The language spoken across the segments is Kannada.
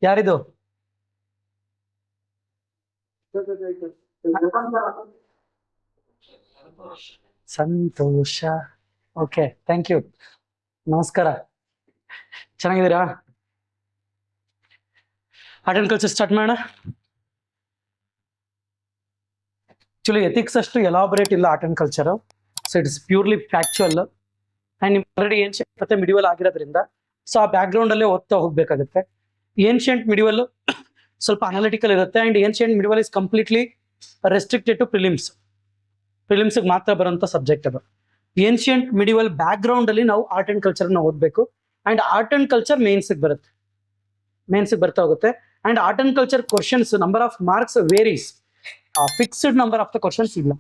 ಯಾರಿದು? ಸಂತೋಷ. Okay, thank you. ನಮಸ್ಕಾರ, ಚೆನ್ನಾಗಿದ್ದೀರಾ? ಆರ್ಟ್ ಅಂಡ್ ಕಲ್ಚರ್ ಸ್ಟಾರ್ಟ್ ಮಾಡೋಣ. ಆಕ್ಚುಲಿ ಎಥಿಕ್ಸ್ ಅಷ್ಟು ಎಲಾಬರೇಟ್ ಇಲ್ಲ art and culture, so it's purely factual. And ನಿಮ್ಗೆ ಆಲ್ರೆಡಿ ಏನ್ಷಿಯಂಟ್ ಮತ್ತೆ ಮಿಡಿವಲ್ ಆಗಿರೋದ್ರಿಂದ ಸೊ ಆ ಬ್ಯಾಕ್ಗ್ರೌಂಡ್ ಅಲ್ಲೇ ಓದ್ತಾ ಹೋಗ್ಬೇಕಾಗುತ್ತೆ. ಏನ್ಷಿಯಂಟ್ ಮಿಡಿವಲ್ ಸ್ವಲ್ಪ ಅನಾಲಿಟಿಕಲ್ ಇರುತ್ತೆ, and ancient medieval is completely restricted to ಪ್ರಿಲಿಮ್ಸ್ಗೆ ಮಾತ್ರ ಬರುವಂಥ ಸಬ್ಜೆಕ್ಟ್ ಅದು. ಏನ್ಷಿಯಂಟ್ ಮಿಡಿವಲ್ ಬ್ಯಾಕ್ಗ್ರೌಂಡ್ ಅಲ್ಲಿ ನಾವು ಆರ್ಟ್ ಅಂಡ್ ಕಲ್ಚರ್ನ ಓದಬೇಕು. ಆ್ಯಂಡ್ ಆರ್ಟ್ ಅಂಡ್ ಕಲ್ಚರ್ ಮೇನ್ಸ್ಗೆ ಬರ್ತಾ ಹೋಗುತ್ತೆ. And art and culture questions number of marks varies. Fixed number of the questions ಇಲ್ಲ.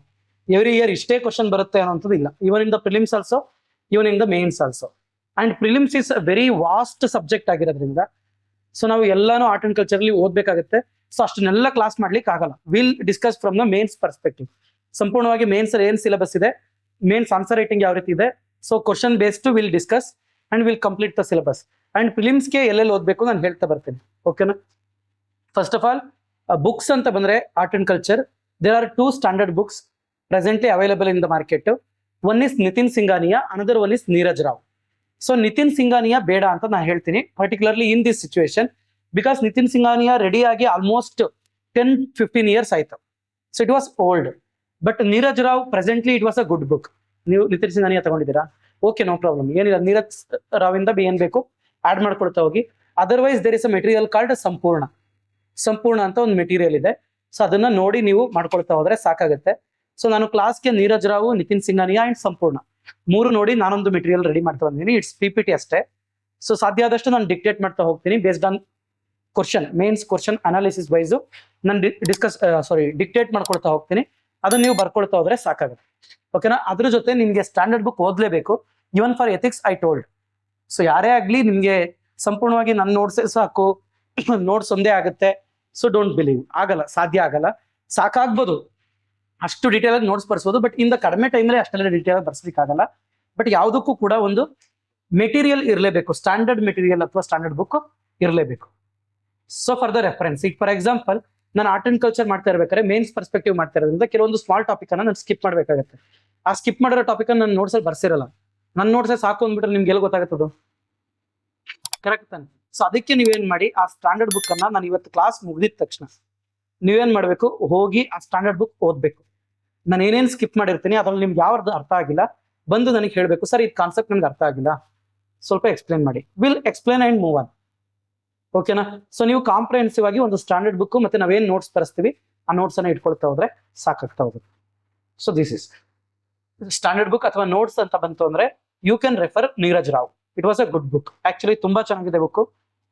ಎವ್ರಿ ಇಯರ್ ಇಷ್ಟೇ ಕ್ವಶನ್ ಬರುತ್ತೆ ಅನ್ನೋಂಥದ್ದು ಇಲ್ಲ. Even in the prelims also, even in the mains also. And prelims is very vast subject ಆಗಿರೋದ್ರಿಂದ ಸೊ ನಾವು ಎಲ್ಲಾನು ಆರ್ಟ್ ಅಂಡ್ ಕಲ್ಚರ್ಲಿ ಓದಬೇಕಾಗುತ್ತೆ. ಸೊ ಅಷ್ಟನ್ನೆಲ್ಲ ಕ್ಲಾಸ್ ಮಾಡ್ಲಿಕ್ಕೆ ಆಗಲ್ಲ. Will discuss from the mains perspective. ಸಂಪೂರ್ಣವಾಗಿ ಮೇನ್ಸ್ ಏನ್ ಸಿಲೆಬಸ್ ಇದೆ, ಮೇನ್ಸ್ ಆನ್ಸರ್ ರೈಟಿಂಗ್ ಯಾವ ರೀತಿ ಇದೆ, so question based will discuss and will complete the syllabus. And ಪ್ರಿಲಿಮ್ಸ್ಗೆ ಎಲ್ಲೆಲ್ಲಿ ಓದಬೇಕು ನಾನು ಹೇಳ್ತಾ ಬರ್ತೀನಿ, ಓಕೆನಾ? ಫಸ್ಟ್ ಆಫ್ ಆಲ್ ಬುಕ್ಸ್ ಅಂತ ಬಂದ್ರೆ art and culture there are 2 standard books presently available in the market. One is Nitin Singhania, another one is Neeraj Rao. So Nitin Singhania ಬೇಡ ಅಂತ ನಾನು ಹೇಳ್ತೀನಿ, particularly in this situation, because Nitin Singhania ready ಆಗಿ ಆಲ್ಮೋಸ್ಟ್ 10-15 ಇಯರ್ಸ್ ಆಯ್ತು. So it was old. But Neeraj Rao presently it was a good book. ನೀವು ನಿತಿನ್ ಸಿಂಘಾನಿಯಾ ತಗೊಂಡಿದ್ದೀರಾ? ಓಕೆ, ನೋ ಪ್ರಾಬ್ಲಮ್, ಏನಿಲ್ಲ. ನೀರಜ್ ರಾವ್ ಇಂದ ಏನ್ ಬೇಕು ಆಡ್ ಮಾಡ್ಕೊಳ್ತಾ ಹೋಗಿ. Otherwise there is a material card Sampoorna ಅಂತ ಒಂದು ಮೆಟೀರಿಯಲ್ ಇದೆ. ಸೊ ಅದನ್ನ ನೋಡಿ ನೀವು ಮಾಡ್ಕೊಳ್ತಾ ಹೋದ್ರೆ ಸಾಕಾಗುತ್ತೆ. ಸೊ ನಾನು ಕ್ಲಾಸ್ಗೆ ನೀರಜ್ ರಾವ್, ನಿತಿನ್ ಸಿಂಘಾನಿಯಾ ಅಂಡ್ ಸಂಪೂರ್ಣ 3 ನೋಡಿ ನಾನೊಂದು ಮೆಟೀರಿಯಲ್ ರೆಡಿ ಮಾಡ್ತಾ ಬಂದಿದ್ದೀನಿ. ಇಟ್ಸ್ PPT ಅಷ್ಟೇ. ಸೊ ಸಾಧ್ಯ ಆದಷ್ಟು ನಾನು ಡಿಕ್ಟೇಟ್ ಮಾಡ್ತಾ ಹೋಗ್ತೀನಿ based on question, mains question analysis wise ನಾನು ಡಿಕ್ಟೇಟ್ ಮಾಡ್ಕೊಳ್ತಾ ಹೋಗ್ತೀನಿ. ಅದನ್ನ ನೀವು ಬರ್ಕೊಳ್ತಾ ಹೋದ್ರೆ ಸಾಕಾಗುತ್ತೆ, ಓಕೆನಾ? ಅದ್ರ ಜೊತೆ ನಿಮ್ಗೆ ಸ್ಟ್ಯಾಂಡರ್ಡ್ ಬುಕ್ ಓದ್ಲೇಬೇಕು. Even for ethics I told. So ಯಾರೇ ಆಗ್ಲಿ ನಿಮ್ಗೆ ಸಂಪೂರ್ಣವಾಗಿ ನನ್ನ ನೋಟ್ಸೇ ಸಾಕು, ನೋಟ್ಸ್ ಒಂದೇ ಆಗುತ್ತೆ, ಸೊ ಡೋಂಟ್ ಬಿಲೀವ್. ಆಗಲ್ಲ, ಸಾಧ್ಯ ಆಗಲ್ಲ. ಸಾಕಾಗ್ಬೋದು, ಅಷ್ಟು ಡೀಟೇಲ್ ಆಗಿ ನೋಟ್ಸ್ ಬರ್ಸ್ಬೋದು, ಬಟ್ ಇಂದ ಕಡಿಮೆ ಟೈಮಲ್ಲಿ ಅಷ್ಟೆಲ್ಲ ಡೀಟೇಲ್ ಆಗಿ ಬರ್ಸ್ಲಿಕ್ಕಾಗಲ್ಲ. ಬಟ್ ಯಾವುದಕ್ಕೂ ಕೂಡ ಒಂದು ಮೆಟೀರಿಯಲ್ ಇರಲೇಬೇಕು, ಸ್ಟ್ಯಾಂಡರ್ಡ್ ಮೆಟೀರಿಯಲ್ ಅಥವಾ ಸ್ಟ್ಯಾಂಡರ್ಡ್ ಬುಕ್ ಇರಲೇಬೇಕು. ಸೊ ಫಾರ್ ದ ರೆಫರೆನ್ಸ್, ಈಗ ಫಾರ್ ಎಕ್ಸಾಂಪಲ್ ನಾನು ಆರ್ಟ್ ಅಂಡ್ ಕಲ್ಚರ್ ಮಾಡ್ತಾ ಇರ್ಬೇಕಾದ್ರೆ ಮೇನ್ಸ್ ಪರ್ಸ್ಪೆಕ್ಟಿವ್ ಮಾಡ್ತಾ ಇರೋದ್ರಿಂದ ಕೆಲವೊಂದು ಸ್ಮಾಲ್ ಟಾಪಿಕ್ ಅನ್ನ ನಾನು ಸ್ಕಿಪ್ ಮಾಡಬೇಕಾಗುತ್ತೆ. ಆ ಸ್ಕಿಪ್ ಮಾಡಿರೋ ಟಾಪಿಕ್ ಅನ್ನು ನನ್ನ ನೋಟ್ಸಲ್ಲಿ ಬರ್ಸಿರಲ್ಲ. ನನ್ನ ನೋಟ್ಸೇ ಸಾಕು ಅಂದ್ಬಿಟ್ರೆ ನಿಮ್ಗೆ ಎಲ್ಲಿ ಗೊತ್ತಾಗುತ್ತದು? ಕರೆಕ್ಟ್ ತಾನೆ? ಸೊ ಅದಕ್ಕೆ ನೀವೇನ್ ಮಾಡಿ, ಆ ಸ್ಟ್ಯಾಂಡರ್ಡ್ ಬುಕ್ ಅನ್ನ ನಾನು ಇವತ್ತು ಕ್ಲಾಸ್ ಮುಗಿದಿದ ತಕ್ಷಣ ನೀವೇನ್ ಮಾಡ್ಬೇಕು, ಹೋಗಿ ಆ ಸ್ಟ್ಯಾಂಡರ್ಡ್ ಬುಕ್ ಓದ್ಬೇಕು. ನಾನು ಏನೇನು ಸ್ಕಿಪ್ ಮಾಡಿರ್ತೀನಿ ಅದ್ರಲ್ಲಿ ನಿಮ್ಗೆ ಯಾವ್ದು ಅರ್ಥ ಆಗಿಲ್ಲ ಬಂದು ನನಗೆ ಹೇಳ್ಬೇಕು, ಸರ್ ಈ ಕಾನ್ಸೆಪ್ಟ್ ನನಗೆ ಅರ್ಥ ಆಗಿಲ್ಲ, ಸ್ವಲ್ಪ ಎಕ್ಸ್ಪ್ಲೇನ್ ಮಾಡಿ. Will explain and move on, ಓಕೆನಾ? ಸೊ ನೀವು ಕಾಂಪ್ರಹೆನ್ಸಿವ್ ಆಗಿ ಒಂದು ಸ್ಟ್ಯಾಂಡರ್ಡ್ ಬುಕ್ ಮತ್ತೆ ನಾವೇನ್ ನೋಟ್ಸ್ ತರಿಸ್ತೀವಿ ಆ ನೋಟ್ಸ್ ಅನ್ನ ಇಟ್ಕೊಳ್ತಾ ಹೋದ್ರೆ ಸಾಕಾಗ್ತಾ ಹೋಗುತ್ತೆ. So this is standard book ಅಥವಾ ನೋಟ್ಸ್ ಅಂತ ಬಂತು ಅಂದ್ರೆ you can refer Neeraj Rao. It was a good book. Actually ತುಂಬಾ ಚೆನ್ನಾಗಿದೆ ಬುಕ್,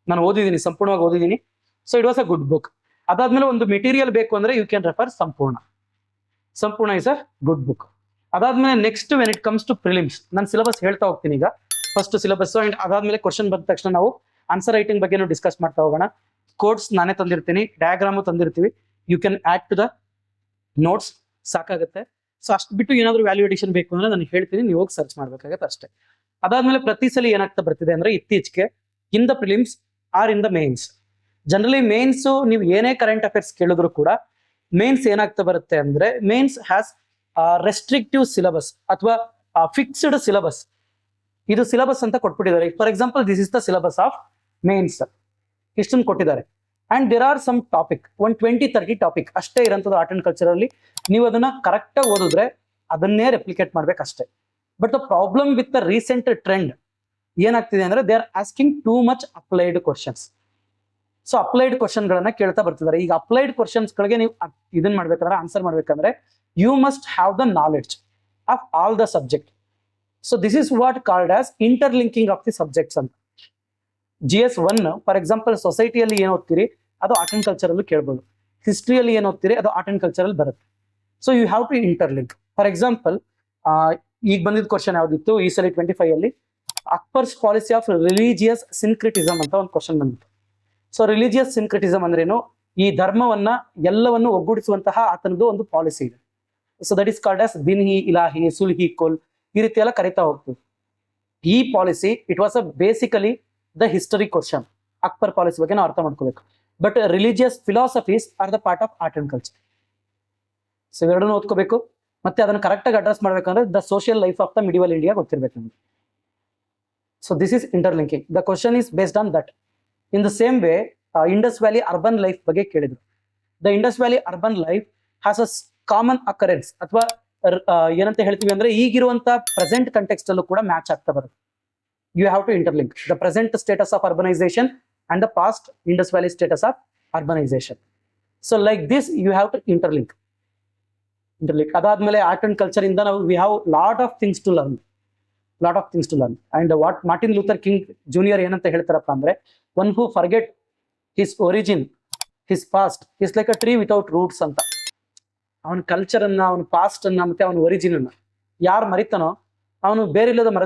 ನಾನು ಓದಿದ್ದೀನಿ, ಸಂಪೂರ್ಣವಾಗಿ ಓದಿದ್ದೀನಿ. So it was a good book. ಅದಾದ್ಮೇಲೆ ಒಂದು ಮೆಟೀರಿಯಲ್ ಬೇಕು ಅಂದ್ರೆ you can refer Sampoorna is a good book. ಅದಾದ್ಮೇಲೆ next when it comes to prelims, ನಾನು ಸಿಲೆಬಸ್ ಹೇಳ್ತಾ ಹೋಗ್ತೀನಿ ಈಗ. ಫಸ್ಟ್ ಸಿಲೆಬಸ್ ಅಂಡ್ ಅದಾದ್ಮೇಲೆ ಕ್ವಶನ್ ಬಂದ ತಕ್ಷಣ ನಾವು ಆನ್ಸರ್ ರೈಟಿಂಗ್ ಬಗ್ಗೆ ಡಿಸ್ಕಸ್ ಮಾಡ್ತಾ ಹೋಗೋಣ. ಕೋಡ್ಸ್ ನಾನೇ ತಂದಿರ್ತೀನಿ, ಡಯಾಗ್ರಾಮು ತಂದಿರ್ತೀವಿ, you can add to the notes, ಸಾಕಾಗುತ್ತೆ. ಸೊ ಅಷ್ಟು ಬಿಟ್ಟು ಏನಾದ್ರು ವ್ಯಾಲ್ಯೂಯೇಷನ್ ಬೇಕು ಅಂದ್ರೆ ನಾನು ಹೇಳ್ತೀನಿ, ನೀವು ಹೋಗಿ ಸರ್ಚ್ ಮಾಡ್ಬೇಕಾಗತ್ತೆ ಅಷ್ಟೇ. ಅದಾದ್ಮೇಲೆ ಪ್ರತಿ ಸಲ ಏನಾಗ್ತಾ ಬರ್ತಿದೆ ಅಂದ್ರೆ ಇತ್ತೀಚೆಗೆ in the prelims or in the mains, generally mains ನೀವು ಏನೇ ಕರೆಂಟ್ ಅಫೇರ್ಸ್ ಕೇಳಿದ್ರು ಕೂಡ ಮೇನ್ಸ್ ಏನಾಗ್ತಾ ಬರುತ್ತೆ ಅಂದ್ರೆ ಮೇನ್ಸ್ ಹ್ಯಾಸ್ ರೆಸ್ಟ್ರಿಕ್ಟಿವ್ ಸಿಲೆಬಸ್ ಅಥವಾ ಫಿಕ್ಸ್ಡ್ ಸಿಲೆಬಸ್. ಇದು ಸಿಲೆಬಸ್ ಅಂತ ಕೊಟ್ಬಿಟ್ಟಿದ್ದಾರೆ. For example this is the syllabus of mains, ಇಷ್ಟನ್ನು ಕೊಟ್ಟಿದ್ದಾರೆ. And there are some topic 20-30 topic ಅಷ್ಟೇ ಇರೋಂಥದ್ದು ಆರ್ಟ್ ಅಂಡ್ ಕಲ್ಚರ್ ಅಲ್ಲಿ. ನೀವು ಅದನ್ನ ಕರೆಕ್ಟ್ ಆಗಿ ಓದಿದ್ರೆ ಅದನ್ನೇ ರೆಪ್ಲಿಕೇಟ್ ಮಾಡ್ಬೇಕಷ್ಟೇ. But the problem with the recent trend ಏನಾಗ್ತಿದೆ ಅಂದ್ರೆ they are asking too much applied questions. So applied question ಗಳನ್ನ ಕೇಳ್ತಾ ಬರ್ತಿದ್ದಾರೆ. ಈಗ ಅಪ್ಲೈಡ್ ಕ್ವಶನ್ಸ್ ಗಳಿಗೆ ನೀವು ಇದನ್ನ ಮಾಡ್ಬೇಕಂದ್ರೆ, ಆನ್ಸರ್ ಮಾಡ್ಬೇಕಂದ್ರೆ you must have the knowledge of all the subject. So this is what called as interlinking of the subjects ಅಂತ. GS 1 ಫಾರ್ ಎಕ್ಸಾಂಪಲ್ ಸೊಸೈಟಿಯಲ್ಲಿ ಏನು ಓದ್ತೀರಿ ಅದು ಆರ್ಟ್ ಅಂಡ್ ಕಲ್ಚರ್ ಅಲ್ಲೂ ಕೇಳ್ಬೋದು, ಹಿಸ್ಟ್ರಿಯಲ್ಲಿ ಏನು ಓದ್ತೀರಿ ಅದು ಆರ್ಟ್ ಅಂಡ್ ಕಲ್ಚರ್ ಅಲ್ಲಿ ಬರುತ್ತೆ. So you have to interlink. For example ಈಗ ಬಂದಿದ್ದ ಕ್ವಶನ್ ಯಾವ್ದಿತ್ತು ಈ ಸಲ 25 ಅಲ್ಲಿ, Akbar's policy of religious syncretism ಅಂತ ಒಂದು ಕ್ವಶನ್ ಬಂದಿತ್ತು. ಸೊ ರಿಲಿಜಿಯಸ್ ಸಿನ್ಕ್ರಿಟಿಸಮ್ ಅಂದ್ರೇನು? ಈ ಧರ್ಮವನ್ನ ಎಲ್ಲವನ್ನು ಒಗ್ಗೂಡಿಸುವಂತಹ ಆತನದು ಒಂದು ಪಾಲಿಸಿ ಇದೆ. So that is called as ದಿನ್ಹಿ, ಇಲಾಹಿ, ಸುಲ್ಹಿ, ಕುಲ್, ಈ ರೀತಿ ಎಲ್ಲ ಕರಿತಾ ಹೋಗ್ತೀವಿ. ಈ policy it was a basically the history question. Akbar policy ಬಗ್ಗೆ ನಾವು ಅರ್ಥ ಮಾಡ್ಕೋಬೇಕು. But religious philosophies are the part of art and culture. So ಇವೆರಡನ್ನು ಓದ್ಕೋಬೇಕು. ಮತ್ತೆ ಅದನ್ನು ಕರೆಕ್ಟಾಗಿ ಅಡ್ರೆಸ್ ಮಾಡ್ಬೇಕಂದ್ರೆ the social life of the medieval India ಗೊತ್ತಿರ್ಬೇಕು ನಮ್ಗೆ. So this is interlinking. The question is based on that. In the same way Indus valley urban life ಬಗ್ಗೆ ಕೇಳಿದ್ರು. The Indus valley urban life has a common occurrence, ಅಥವಾ ಏನಂತ ಹೇಳ್ತೀವಿ ಅಂದ್ರೆ ಈಗಿರುವಂತ ಪ್ರೆಸೆಂಟ್ ಕಂಟೆಕ್ಸ್ಟ್ ಅಲ್ಲೂ ಕೂಡ ಮ್ಯಾಚ್ ಆಗ್ತಾ ಬರುತ್ತೆ. You have to interlink the present status of urbanisation and the past Indus valley status of urbanisation. So like this you have to interlink. ಅದಾದ್ಮೇಲೆ ಆರ್ಟ್ ಅಂಡ್ ಕಲ್ಚರ್ ಇಂದ ನಾವು we have lot of things to learn. And what Martin Luther King Junior ಏನಂತ ಹೇಳ್ತಾರಪ್ಪ ಅಂದ್ರೆ, one who forget his origin, his past is like a tree without roots ಅಂತ. ಅವನ ಕಲ್ಚರ್ ಅನ್ನ, ಅವನ ಪಾಸ್ಟ್ ಅನ್ನ, ಮತ್ತೆ ಅವನ ಒರಿಜಿನ್ ಅನ್ನ ಯಾರು ಮರಿತಾನೋ ಅವನು ಬೇರೆ ಇಲ್ಲದ ಮರ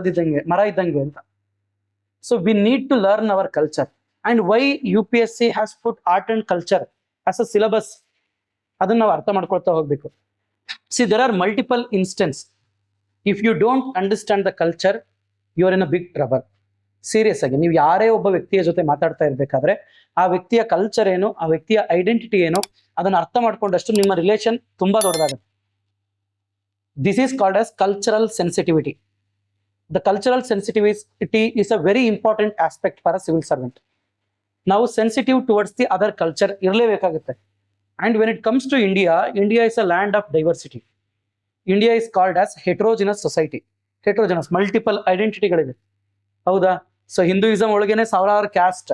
ಇದ್ದಂಗೆ ಅಂತ. So we need to learn our culture. And why UPSC has put art and culture as a syllabus, ಅದನ್ನ ನಾವು ಅರ್ಥ ಮಾಡ್ಕೊಳ್ತಾ ಹೋಗ್ಬೇಕು. See there are multiple instance. If you don't understand the culture, you are in a big trouble. Serious ಆಗಿ ನೀವು ಯಾರೇ ಒಬ್ಬ ವ್ಯಕ್ತಿಯ ಜೊತೆ ಮಾತಾಡ್ತಾ ಇರ್ಬೇಕಾದ್ರೆ ಆ ವ್ಯಕ್ತಿಯ ಕಲ್ಚರ್ ಏನು, ಆ ವ್ಯಕ್ತಿಯ ಐಡೆಂಟಿಟಿ ಏನು, ಅದನ್ನ ಅರ್ಥ ಮಾಡ್ಕೊಂಡಷ್ಟು ನಿಮ್ಮ ರಿಲೇಷನ್ ತುಂಬಾ ದೊಡ್ಡದಾಗುತ್ತೆ. This is called as cultural sensitivity. The cultural sensitivity is a very important aspect for a civil servant. ನಾವು sensitive towards the other culture ಇರಲೇಬೇಕಾಗುತ್ತೆ. And when it comes to India, India is a land of diversity. India is called as heterogeneous society. Heterogeneous, multiple ಐಡೆಂಟಿಟಿಗಳಿದೆ, ಹೌದಾ? ಸೊ ಹಿಂದೂಯಿಸಮ್ ಒಳಗೇನೆ ಸಾವಿರಾರು ಕ್ಯಾಸ್ಟ್,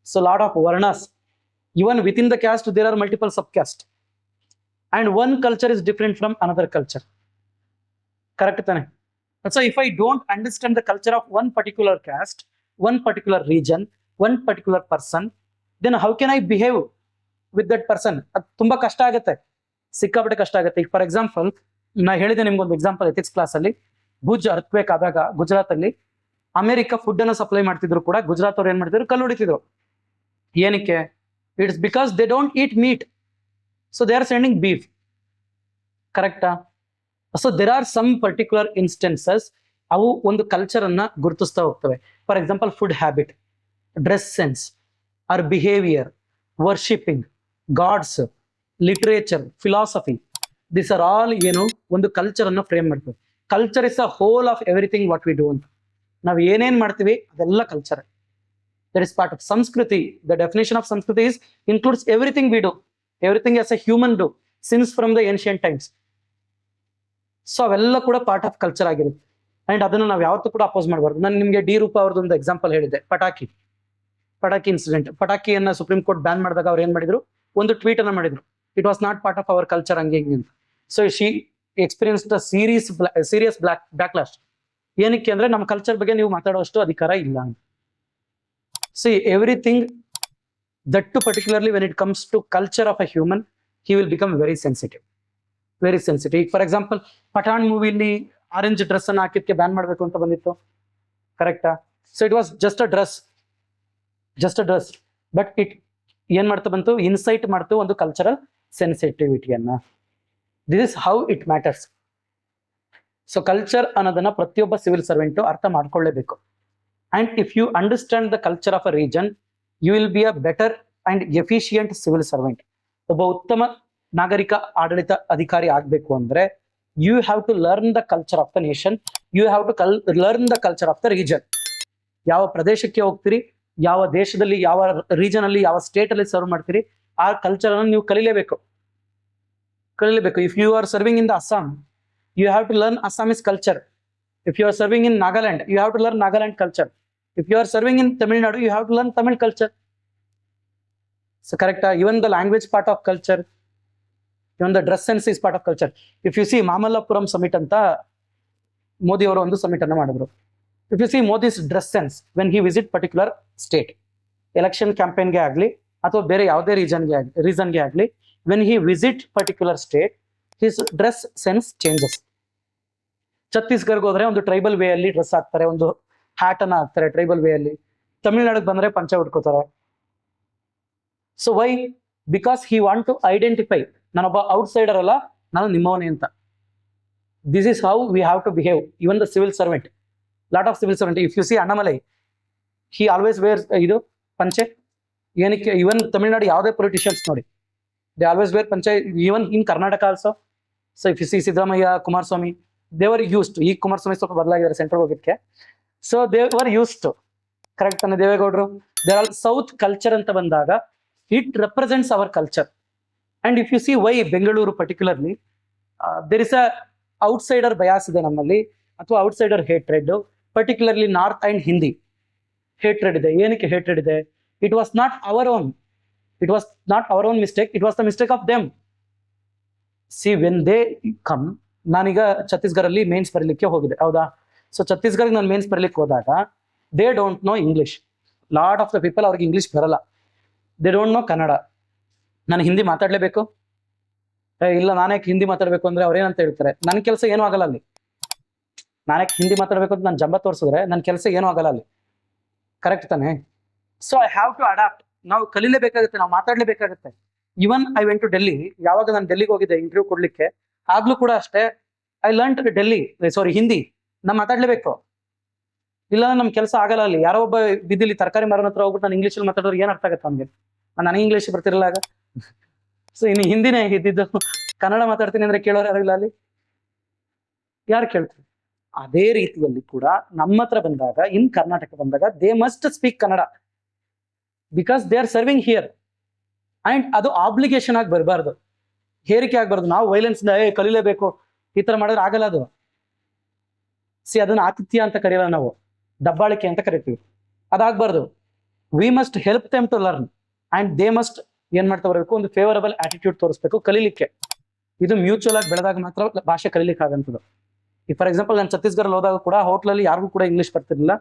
ಸೊ ಲಾಟ್ ಆಫ್ ವರ್ಣಸ್. Even within the caste there are multiple sub caste. And one culture is different from another culture. Correct ತಾನೆ? So if I don't understand the culture of one particular caste, one particular region, one particular person, then how can I behave with that person? ಅದು ತುಂಬಾ ಕಷ್ಟ ಆಗುತ್ತೆ, ಸಿಕ್ಕಾಪಟ್ಟೆ ಕಷ್ಟ ಆಗುತ್ತೆ. ಈಗ ಫಾರ್ ಎಕ್ಸಾಂಪಲ್, ನಾ ಹೇಳಿದೆ ನಿಮ್ಗೊಂದು ಎಕ್ಸಾಂಪಲ್ ಎಥಿಕ್ಸ್ ಕ್ಲಾಸ್ ಅಲ್ಲಿ. ಭುಜ್ ಅರ್ಥಕ್ವೇಕ್ ಆದಾಗ ಗುಜರಾತ್ ಅಲ್ಲಿ ಅಮೆರಿಕ ಫುಡ್ ಅನ್ನು ಸಪ್ಲೈ ಮಾಡ್ತಿದ್ರು ಕೂಡ ಗುಜರಾತ್ ಅವ್ರು ಏನ್ ಮಾಡ್ತಿದ್ರು, ಕಲ್ಲು ಹೊಡಿತಿದ್ರು. ಏನಕ್ಕೆ? It's because they don't eat meat, so they are sending beef. ಕರೆಕ್ಟಾ? So there are some particular instances, ಅವು ಒಂದು ಕಲ್ಚರ್ ಅನ್ನ ಗುರುತಿಸ್ತಾ ಹೋಗ್ತವೆ. For example food habit, dress sense, or behaviour, worshipping, gods, literature, philosophy. This are all ಏನು ಒಂದು ಕಲ್ಚರ್ ಅನ್ನ ಫ್ರೇಮ್ ಮಾಡ್ತವೆ. Culture is a whole of everything what we do ಅಂತ. ನಾವು ಏನೇನ್ ಮಾಡ್ತೀವಿ ಅದೆಲ್ಲ culture. That is part of ಸಂಸ್ಕೃತಿ. ದ ಡೆಫಿನೇಷನ್ ಆಫ್ ಸಂಸ್ಕೃತಿ is includes everything we do, everything as a human do since from the ancient times. So ಅವೆಲ್ಲ ಕೂಡ ಪಾರ್ಟ್ ಆಫ್ ಕಲ್ಚರ್ ಆಗಿರುತ್ತೆ. ಅಂಡ್ ಅದನ್ನ ನಾವು ಯಾವತ್ತೂ ಕೂಡ ಅಪೋಸ್ ಮಾಡಬಾರ್ದು. ನಾನು ನಿಮಗೆ ಡಿ ರೂಪ ಅವ್ರದ್ದು ಒಂದು ಎಕ್ಸಾಂಪಲ್ ಹೇಳಿದ್ದೆ, ಪಟಾಕಿ ಇನ್ಸಿಡೆಂಟ್. ಪಟಾಕಿಯನ್ನ ಸುಪ್ರೀಂ ಕೋರ್ಟ್ ಬ್ಯಾನ್ ಮಾಡಿದಾಗ ಅವ್ರು ಏನ್ ಮಾಡಿದ್ರು, ಒಂದು ಟ್ವೀಟ್ ಅನ್ನ ಮಾಡಿದ್ರು, it was not part of our culture ಹಂಗೆ ಹಿಂಗೆ ಅಂತ. So she experienced a serious backlash. ಏನಕ್ಕೆ ಅಂದ್ರೆ ನಮ್ಮ ಕಲ್ಚರ್ ಬಗ್ಗೆ ನೀವು ಮಾತಾಡುವಷ್ಟು ಅಧಿಕಾರ ಇಲ್ಲ ಅಂತ. See everything that to particularly when it comes to culture of a human, he will become very sensitive. For example, Pathaan ಮೂವಿಲಿ ಆರೆಂಜ್ ಡ್ರೆಸ್ ಅನ್ನ ಹಾಕಿದ್ಕೆ ಬ್ಯಾನ್ ಮಾಡ್ಬೇಕು ಅಂತ ಬಂದಿತ್ತು, ಕರೆಕ್ಟಾ? So it was just a dress, but it ಏನ್ ಮಾಡ್ತಾ ಬಂತು, ಇನ್ಸೈಟ್ ಮಾಡ್ತು ಒಂದು ಕಲ್ಚರಲ್ ಸೆನ್ಸಿಟಿವಿಟಿಯನ್ನ. This is how it matters. So culture ಅನ್ನೋದನ್ನ ಪ್ರತಿಯೊಬ್ಬ ಸಿವಿಲ್ ಸರ್ವೆಂಟು ಅರ್ಥ ಮಾಡ್ಕೊಳ್ಳೇಬೇಕು. And if you understand the culture of a region, you will be a better and efficient civil servant. ಒಬ್ಬ ಉತ್ತಮ ನಾಗರಿಕ ಆಡಳಿತ ಅಧಿಕಾರಿ ಆಗ್ಬೇಕು ಅಂದ್ರೆ you have to learn the culture of the nation, you have to learn the culture of the region. ಯಾವ ಪ್ರದೇಶಕ್ಕೆ ಹೋಗ್ತೀರಿ, ಯಾವ ದೇಶದಲ್ಲಿ, ಯಾವ ರೀಜನ್ ಅಲ್ಲಿ, ಯಾವ ಸ್ಟೇಟ್ ಅಲ್ಲಿ ಸರ್ವ್ ಮಾಡ್ತೀರಿ, ಆ ಕಲ್ಚರ್ ಅನ್ನು ನೀವು ಕಲಿಲೇಬೇಕು. If you are serving in the Assam, you have to learn Assamese culture. If you are serving in Nagaland, you have to learn Nagaland culture. If you are serving in Tamil Nadu, you have to learn Tamil culture. So correct. Even the language part of culture, even the dress sense is part of culture. If you see Mamallapuram summit anta Modi avaru ondu summit anna madidru. If you see Modi's dress sense when he visit particular state, election campaign ge agli ಅಥವಾ ಬೇರೆ ಯಾವುದೇ ರೀಸನ್ ಗೆ ಆಗಲಿ, when he visit particular state, his dress sense changes. ಛತ್ತೀಸ್ಗಢಗೆ ಹೋದ್ರೆ ಒಂದು ಟ್ರೈಬಲ್ ವೇ ಅಲ್ಲಿ ಡ್ರೆಸ್ ಹಾಕ್ತಾರೆ, ಒಂದು ಹ್ಯಾಟ್ ಅನ್ನ ಹಾಕ್ತಾರೆ ಟ್ರೈಬಲ್ ವೇ ಅಲ್ಲಿ. ತಮಿಳ್ನಾಡಿಗೆ ಬಂದ್ರೆ ಪಂಚ ಉಟ್ಕೋತಾರೆ. So why? Because he want to identify, ನಾನೊಬ್ಬ ಔಟ್ಸೈಡರ್ ಅಲ್ಲ, ನಾನು ನಿಮ್ಮವನೇ ಅಂತ. This is how we have to behave. Even the civil servant, lot of civil servant. If you see Annamalai, he always wears ಇದು ಪಂಚೆ ಏನಕ್ಕೆ? ಇವನ್ ತಮಿಳ್ನಾಡು ಯಾವುದೇ ಪೊಲಿಟಿಷಿಯನ್ಸ್ ನೋಡಿ, ದೇ ಆಲ್ವೇಸ್ ವೇರ್ ಪಂಚೆ. Even in Karnataka also. So if see Siddaramaiah, Kumaraswamy, they were used. ಈ ಕುಮಾರಸ್ವಾಮಿ ಸ್ವಲ್ಪ ಬದಲಾಗಿದ್ದಾರೆ ಸೆಂಟ್ರಲ್ ಹೋಗಿದ್ಕೆ. ಸೊ ದೇವರ್ ಯೂಸ್ಡ್, ಕರೆಕ್ಟ್ ತಾನೆ ದೇವೇಗೌಡರು. ದೇರ್ ಆಲ್ ಸೌತ್ ಕಲ್ಚರ್ ಅಂತ ಬಂದಾಗ it represents our culture. And if you see why Bengaluru particularly there is a outsider bias ಇದೆ ನಮ್ಮಲ್ಲಿ, ಅಥವಾ outsider hatred, particularly north and Hindi hatred ಇದೆ. ಏನಕ್ಕೆ ಹೇಟ್ರೆಡ್ ಇದೆ? It was not our own, it was not our own mistake, it was the mistake of them. See when they come, ನಾನೀಗ ಛತ್ತೀಸ್ಗಢಲ್ಲಿ ಮೇನ್ಸ್ ಬರಲಿಕ್ಕೆ ಹೋಗಿದೆ, ಹೌದಾ? ಸೊ ಛತ್ತೀಸ್ಗಢ ನಾನು ಮೇನ್ಸ್ ಬರಲಿಕ್ಕೆ ಹೋದಾಗ they don't know English. Lot of the people ಅವ್ರಿಗೆ ಇಂಗ್ಲಿಷ್ ಬರಲ್ಲ, ದೇ ಡೋಂಟ್ ನೋ ಕನ್ನಡ. ನಾನು ಹಿಂದಿ ಮಾತಾಡ್ಲೇಬೇಕು? ಇಲ್ಲ, ನಾನೇ ಹಿಂದಿ ಮಾತಾಡ್ಬೇಕು ಅಂದ್ರೆ ಅವ್ರೇನಂತ ಹೇಳ್ತಾರೆ, ನನ್ನ ಕೆಲಸ ಏನೂ ಆಗಲ್ಲ ಅಲ್ಲಿ. ನಾನೇ ಹಿಂದಿ ಮಾತಾಡ್ಬೇಕು ಅಂತ ನಾನು ಜಂಬ ತೋರಿಸಿದ್ರೆ ನನ್ನ ಕೆಲಸ ಏನೂ ಆಗಲ್ಲ ಅಲ್ಲಿ, ಕರೆಕ್ಟ್ ತಾನೆ? So I have to adapt. ನಾವು ಕಲೀಲೇಬೇಕಾಗುತ್ತೆ, ನಾವು ಮಾತಾಡ್ಲೇಬೇಕಾಗುತ್ತೆ. Even I went to Delhi. ಯಾವಾಗ ನಾನು ಡೆಲ್ಲಿಗೆ ಹೋಗಿದ್ದೆ ಇಂಟರ್ವ್ಯೂ ಕೊಡ್ಲಿಕ್ಕೆ, ಆಗ್ಲೂ ಕೂಡ ಅಷ್ಟೇ, I learn to Delhi, sorry Hindi. ನಾವು ಮಾತಾಡ್ಲೇಬೇಕು, ಇಲ್ಲ ನಮ್ ಕೆಲಸ ಆಗಲ್ಲ ಅಲ್ಲಿ. ಯಾರೋ ಒಬ್ಬ ಬಿದ್ದಿಲಿ ತರಕಾರಿ ಮಾರೋನ ಹತ್ರ ಹೋಗ್ಬಿಟ್ಟು ನಾನು ಇಂಗ್ಲೀಷಲ್ಲಿ ಮಾತಾಡೋರು ಏನ್ ಅರ್ಥ ಆಗುತ್ತೆ ಅವ್ನಿಗೆ? ನನಗೆ ಇಂಗ್ಲೀಷ್ ಬರ್ತಿರಲ್ಲ ಆಗ. ಸೊ ಇನ್ನು ಹಿಂದಿನೇ ಇದ್ದಿದ್ದು, ಕನ್ನಡ ಮಾತಾಡ್ತೀನಿ ಅಂದ್ರೆ ಕೇಳೋರು ಯಾರು ಇಲ್ಲ ಅಲ್ಲಿ, ಯಾರು ಕೇಳ್ತಾರೆ? ಅದೇ ರೀತಿಯಲ್ಲಿ ಕೂಡ ನಮ್ಮ ಹತ್ರ ಬಂದಾಗ, ಇನ್ ಕರ್ನಾಟಕ ಬಂದಾಗ, they must speak Kannada because they are serving here. And ಅದು ಆಬ್ಲಿಗೇಷನ್ ಆಗಿ ಬರಬಾರ್ದು, ಹೇರಿಕೆ ಆಗ್ಬಾರ್ದು. ನಾವು ವೈಲೆನ್ಸ್ ಕಲಿಲೇಬೇಕು ಈ ತರ ಮಾಡಿದ್ರೆ ಆಗಲ್ಲ ಅದು. ಸಿ ಅದನ್ನ ಆತಿಥ್ಯ ಅಂತ ಕರೆಯಲ್ಲ ನಾವು, ದಬ್ಬಾಳಿಕೆ ಅಂತ ಕರಿತೀವಿ. ಅದಾಗಬಾರ್ದು. We must help them to learn and they must ಏನ್ ಮಾಡ್ತಾ ಬರಬೇಕು, ಒಂದು ಫೇವರಬಲ್ ಆಟಿಟ್ಯೂಡ್ ತೋರಿಸ್ಬೇಕು ಕಲೀಲಿಕ್ಕೆ. ಇದು ಮ್ಯೂಚುವಲ್ ಆಗಿ ಬೆಳೆದಾಗ ಮಾತ್ರ ಭಾಷೆ ಕಲೀಲಿಕ್ಕೆ ಆಗಂತದ್ದು. ಈ ಫಾರ್ ಎಕ್ಸಾಂಪಲ್ ನಾನು ಛತ್ತೀಸ್ಗಢ ಹೋದಾಗ ಕೂಡ ಹೋಟ್ಲಲ್ಲಿ ಯಾರಿಗೂ ಕೂಡ ಇಂಗ್ಲಿಷ್ ಬರ್ತಿರ್ಲಿಲ್ಲ.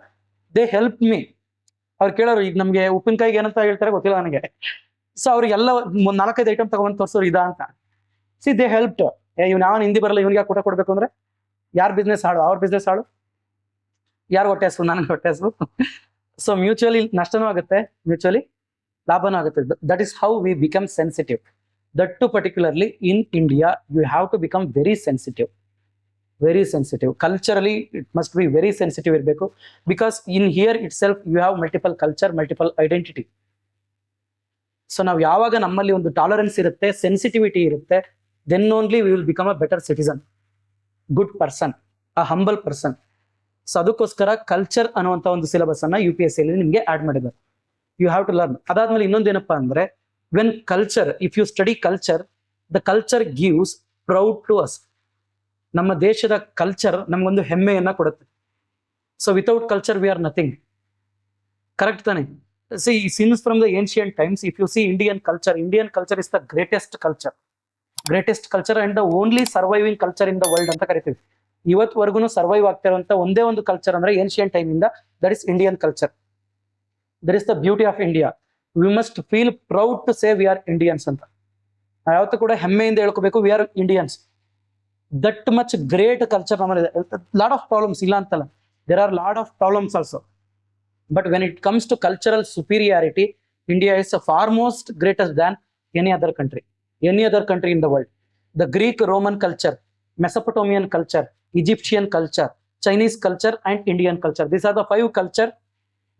They help me. ಅವ್ರು ಕೇಳೋರು, ಈಗ ನಮ್ಗೆ ಉಪ್ಪಿನಕಾಯಿಗೆ ಏನಂತ ಹೇಳ್ತಾರೆ ಗೊತ್ತಿಲ್ಲ ನನಗೆ. ಸೊ ಅವ್ರಿಗೆಲ್ಲ 4-5 ಐಟಮ್ ತಗೊಂಡ್ ತೋರಿಸೋರು ಇದಾ ಅಂತ. C they helped. ಇವ್ನು ಯಾವ ಹಿಂದಿ ಬರಲ್ಲ, ಇವ್ನಿಗೆ ಊಟ ಕೊಡ್ಬೇಕು ಅಂದ್ರೆ ಯಾರ್ ಬಿಸ್ನೆಸ್ ಹಾಳು? ಅವ್ರ ಬಿಸ್ನೆಸ್ ಹಾಳು. ಯಾರು ಹೊಟ್ಟೆ ಹಸು? ನನಗೆ ಹೊಟ್ಟೆ ಹಸು. ಸೊ ಮ್ಯೂಚುವಲಿ ನಷ್ಟನೂ ಆಗುತ್ತೆ, ಮ್ಯೂಚುವಲಿ ಲಾಭನೂ ಆಗುತ್ತೆ. That is how we become sensitive. That to particularly in India you have to become very sensitive. Very sensitive. Culturally it must be very sensitive ಇರಬೇಕು. Because in here itself you have multiple culture, multiple identity. So ನಾವು ಯಾವಾಗ ನಮ್ಮಲ್ಲಿ ಒಂದು ಟಾಲರೆನ್ಸ್ ಇರುತ್ತೆ, ಸೆನ್ಸಿಟಿವಿಟಿ ಇರುತ್ತೆ, then only we will become a better citizen, good person, a humble person. So ಅದಕ್ಕೋಸ್ಕರ ಕಲ್ಚರ್ ಅನ್ನುವಂಥ ಒಂದು ಸಿಲೆಬಸ್ ಅನ್ನ UPSC ಅಲ್ಲಿ ನಿಮಗೆ ಆಡ್ ಮಾಡಿದ್ದಾರೆ. You have to learn. ಅದಾದ್ಮೇಲೆ ಇನ್ನೊಂದೇನಪ್ಪಾ ಅಂದ್ರೆ, when culture, if you study culture, the culture gives proud to us. ನಮ್ಮ ದೇಶದ ಕಲ್ಚರ್ ನಮ್ಗೊಂದು ಹೆಮ್ಮೆಯನ್ನ ಕೊಡುತ್ತೆ. So without culture we are nothing, correct ತಾನೆ? See since from the ancient times if you see Indian culture is the greatest culture and the only surviving culture in the world ಅಂತ ಕರಿತೀವಿ. ಇವತ್ವರೆಗೂ ಸರ್ವೈವ್ ಆಗ್ತಾ ಇರುವಂತ ಒಂದೇ ಒಂದು ಕಲ್ಚರ್ ಅಂದ್ರೆ ಏನ್ಷಿಯಂಟ್ ಟೈಮ್ ಇಂದ, that is Indian culture. That is the beauty of India. We must feel proud to say we are Indians ಅಂತ. ಯಾವತ್ತೂ ಕೂಡ ಹೆಮ್ಮೆಯಿಂದ ಹೇಳ್ಕೋಬೇಕು, we are Indians. That much great culture ನಮ್ಮಲ್ಲಿದೆ. ಲಾಟ್ ಆಫ್ ಪ್ರಾಬ್ಲಮ್ಸ್ ಇಲ್ಲ ಅಂತಲ್ಲ, there are lot of problems also. But when it comes to cultural superiority, India is foremost greatest than any other country in the world. The Greek Roman culture, Mesopotamian culture, Egyptian culture, Chinese culture and Indian culture, these are the 5 culture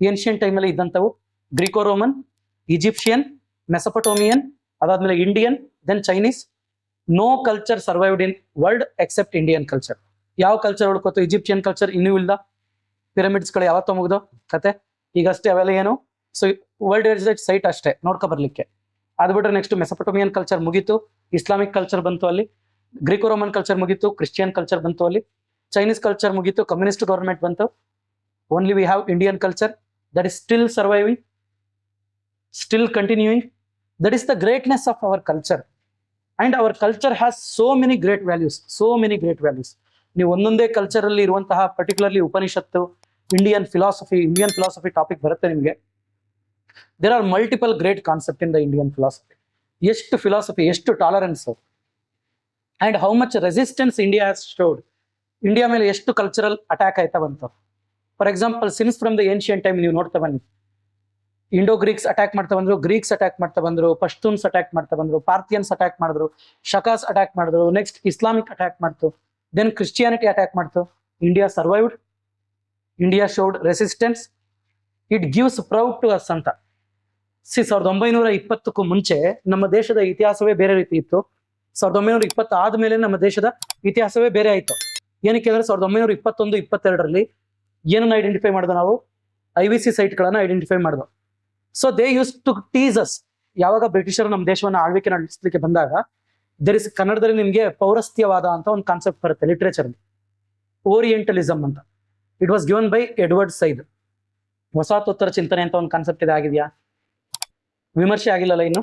ancient ಟೈಮಲ್ಲಿ ಇದ್ದಂಥವು. ಗ್ರೀಕೋ ರೋಮನ್, ಈಜಿಪ್ಷಿಯನ್, ಮೆಸೊಪೊಟೋಮಿಯನ್, ಅದಾದ್ಮೇಲೆ Indian, then Chinese. No culture survived in world except Indian culture. ಯಾವ ಕಲ್ಚರ್ ಉಳ್ಕೋತು? ಈಜಿಪ್ಷಿಯನ್ ಕಲ್ಚರ್ ಇನ್ನೂ ಇಲ್ದ. ಪಿರಮಿಡ್ಸ್ಗಳು ಯಾವತ್ತೋ ಮುಗ್ದು ಕತೆ, ಈಗಷ್ಟೇ ಅವೆಲ್ಲ ಏನು. ಸೊ ವರ್ಲ್ಡ್ ಹೆರಿಟೇಜ್ ಸೈಟ್ ಅಷ್ಟೇ ನೋಡ್ಕೊ ಬರ್ಲಿಕ್ಕೆ. ಅದು ಬಿಟ್ರೆ ನೆಕ್ಸ್ಟ್ ಮೆಸೊಪೊಟೋಮಿಯನ್ ಕಲ್ಚರ್ ಮುಗೀತು, ಇಸ್ಲಾಮಿಕ್ ಕಲ್ಚರ್ ಬಂತು ಅಲ್ಲಿ. ಗ್ರೀಕೋ ರೋಮನ್ ಕಲ್ಚರ್ ಮುಗೀತು, ಕ್ರಿಶ್ಚಿಯನ್ ಕಲ್ಚರ್ ಬಂತು ಅಲ್ಲಿ. ಚೈನೀಸ್ ಕಲ್ಚರ್ ಮುಗೀತು, ಕಮ್ಯುನಿಸ್ಟ್ ಗವರ್ಮೆಂಟ್ ಬಂತು. Only we have Indian culture that is still surviving, still continuing. That is the greatness of our culture. And our culture has so many great values. ನೀವು ಒಂದೊಂದೇ ಕಲ್ಚರ್ ಅಲ್ಲಿ ಇರುವಂತಹ ಪರ್ಟಿಕ್ಯುಲರ್ಲಿ ಉಪನಿಷತ್ತು, ಇಂಡಿಯನ್ ಫಿಲಾಸಫಿ ಟಾಪಿಕ್ ಬರುತ್ತೆ ನಿಮಗೆ. There are multiple great concept in the Indian philosophy. ಎಷ್ಟು ಫಿಲಾಸಫಿ, ಎಷ್ಟು tolerance, and how much resistance India has showed. India ಮೇಲೆ ಎಷ್ಟು ಕಲ್ಚರಲ್ ಅಟ್ಯಾಕ್ ಆಯ್ತಾ ಬಂತು. For example since from the ancient time ನೀವು ನೋಡ್ತಾ ಬನ್ನಿ, ಇಂಡೋ ಗ್ರೀಕ್ಸ್ ಅಟ್ಯಾಕ್ ಮಾಡ್ತಾ ಬಂದ್ರು, ಗ್ರೀಕ್ಸ್ ಅಟ್ಯಾಕ್ ಮಾಡ್ತಾ ಬಂದ್ರು, ಪಶ್ತೂನ್ಸ್ ಅಟ್ಯಾಕ್ ಮಾಡ್ತಾ ಬಂದ್ರು, ಪಾರ್ಥಿಯನ್ಸ್ ಅಟ್ಯಾಕ್ ಮಾಡಿದ್ರು, ಶಕಾಸ್ ಅಟ್ಯಾಕ್ ಮಾಡಿದ್ರು, ನೆಕ್ಸ್ಟ್ ಇಸ್ಲಾಮಿಕ್ ಅಟ್ಯಾಕ್ ಮಾಡ್ತು, ದೆನ್ ಕ್ರಿಶ್ಚಿಯಾನಿಟಿ ಅಟ್ಯಾಕ್ ಮಾಡ್ತು. India survived, India showed resistance, it gives proud to us ಅಂತ. 1920ಕ್ಕೂ ಮುಂಚೆ ನಮ್ಮ ದೇಶದ ಇತಿಹಾಸವೇ ಬೇರೆ ರೀತಿ ಇತ್ತು. 1920 ಆದ್ಮೇಲೆ ನಮ್ಮ ದೇಶದ ಇತಿಹಾಸವೇ ಬೇರೆ ಆಯ್ತು. ಏನಕ್ಕೆ ಅಂದ್ರೆ 1921-22ರಲ್ಲಿ ಏನನ್ನ ಐಡೆಂಟಿಫೈ ಮಾಡಿದ ನಾವು IVC ಸೈಟ್ಗಳನ್ನ ಐಡೆಂಟಿಫೈ ಮಾಡಿದ್ವು. So they use to tease us. ಯಾವಾಗ ಬ್ರಿಟಿಷರು ನಮ್ಮ ದೇಶವನ್ನ ಆಳ್ವಿಕೆ ನಡೆಸಲಿಕ್ಕೆ ಬಂದಾಗ ಕನ್ನಡದಲ್ಲಿ ನಿಮ್ಗೆ ಪೌರಸ್ತ್ಯವಾದ ಅಂತ ಒಂದು ಕಾನ್ಸೆಪ್ಟ್ ಬರುತ್ತೆ ಲಿಟ್ರೇಚರ್, ಓರಿಯೆಂಟಲಿಸಮ್ ಅಂತ. It was given by Edward side. ವಸಾಹತೋತ್ತರ ಚಿಂತನೆ ಅಂತ ಒಂದು ಕಾನ್ಸೆಪ್ಟ್ ಇದೆ, ಆಗಿದೆಯಾ? ವಿಮರ್ಶೆ ಆಗಿಲ್ಲಲ್ಲ ಇನ್ನು.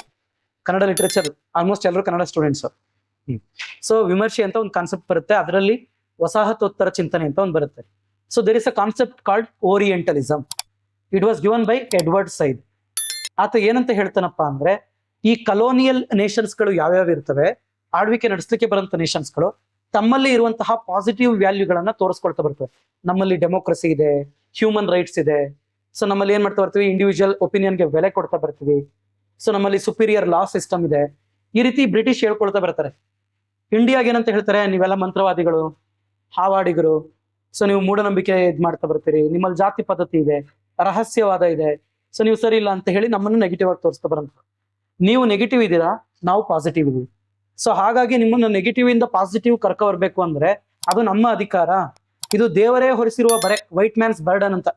ಕನ್ನಡ ಲಿಟ್ರೇಚರ್ ಆಲ್ಮೋಸ್ಟ್ ಎಲ್ಲರೂ ಕನ್ನಡ ಸ್ಟೂಡೆಂಟ್ಸ್. ಸೊ ವಿಮರ್ಶೆ ಅಂತ ಒಂದು ಕಾನ್ಸೆಪ್ಟ್ ಬರುತ್ತೆ, ಅದರಲ್ಲಿ ವಸಾಹತೋತ್ತರ ಚಿಂತನೆ ಅಂತ ಒಂದು ಬರುತ್ತೆ. So there is a concept called orientalism. It was given by Edward Said. ಆತ ಏನಂತ ಹೇಳ್ತಾನಪ್ಪ ಅಂದ್ರೆ, ಈ ಕಲೋನಿಯಲ್ ನೇಷನ್ಸ್ಗಳು ಯಾವ್ಯಾವ ಇರ್ತವೆ, ಆಳ್ವಿಕೆ ನಡೆಸಲಿಕ್ಕೆ ಬರುವಂತ ನೇಷನ್ಸ್ಗಳು ತಮ್ಮಲ್ಲಿ ಇರುವಂತಹ ಪಾಸಿಟಿವ್ ವ್ಯಾಲ್ಯೂಗಳನ್ನ ತೋರಿಸ್ಕೊಳ್ತಾ ಬರ್ತವೆ. ನಮ್ಮಲ್ಲಿ ಡೆಮೋಕ್ರಸಿ ಇದೆ, ಹ್ಯೂಮನ್ ರೈಟ್ಸ್ ಇದೆ. ಸೊ ನಮ್ಮಲ್ಲಿ ಏನ್ ಮಾಡ್ತಾ ಬರ್ತೀವಿ, ಇಂಡಿವಿಜುವಲ್ ಒಪಿನಿಯನ್ಗೆ ಬೆಲೆ ಕೊಡ್ತಾ ಬರ್ತೀವಿ. ಸೊ ನಮ್ಮಲ್ಲಿ ಸುಪೀರಿಯರ್ ಲಾ ಸಿಸ್ಟಮ್ ಇದೆ. ಈ ರೀತಿ ಬ್ರಿಟಿಷ್ ಹೇಳ್ಕೊಳ್ತಾ ಬರ್ತಾರೆ. ಇಂಡಿಯಾಗೆ ಏನಂತ ಹೇಳ್ತಾರೆ, ನೀವೆಲ್ಲ ಮಂತ್ರವಾದಿಗಳು, ಹಾವಾಡಿಗರು. ಸೊ ನೀವು ಮೂಢನಂಬಿಕೆ ಮಾಡ್ತಾ ಬರ್ತೀರಿ, ನಿಮ್ಮಲ್ಲಿ ಜಾತಿ ಪದ್ಧತಿ ಇದೆ, ರಹಸ್ಯವಾದ ಇದೆ. ಸೊ ನೀವು ಸರಿ ಇಲ್ಲ ಅಂತ ಹೇಳಿ ನಮ್ಮನ್ನು ನೆಗೆಟಿವ್ ಆಗಿ ತೋರಿಸ್ತಾ ಬರಂತ. ನೀವು ನೆಗೆಟಿವ್ ಇದ್ದೀರಾ, ನಾವು ಪಾಸಿಟಿವ್ ಇದೀವಿ. ಸೊ ಹಾಗಾಗಿ ನಿಮ್ಮನ್ನು ನೆಗೆಟಿವ್ ಇಂದ ಪಾಸಿಟಿವ್ ಕರ್ಕೊ ಬರ್ಬೇಕು ಅಂದ್ರೆ ಅದು ನಮ್ಮ ಅಧಿಕಾರ. ಇದು ದೇವರೇ ಹೊರಿಸಿರುವ ಬರೆ, ವೈಟ್ ಮ್ಯಾನ್ಸ್ ಬರ್ಡನ್ ಅಂತ.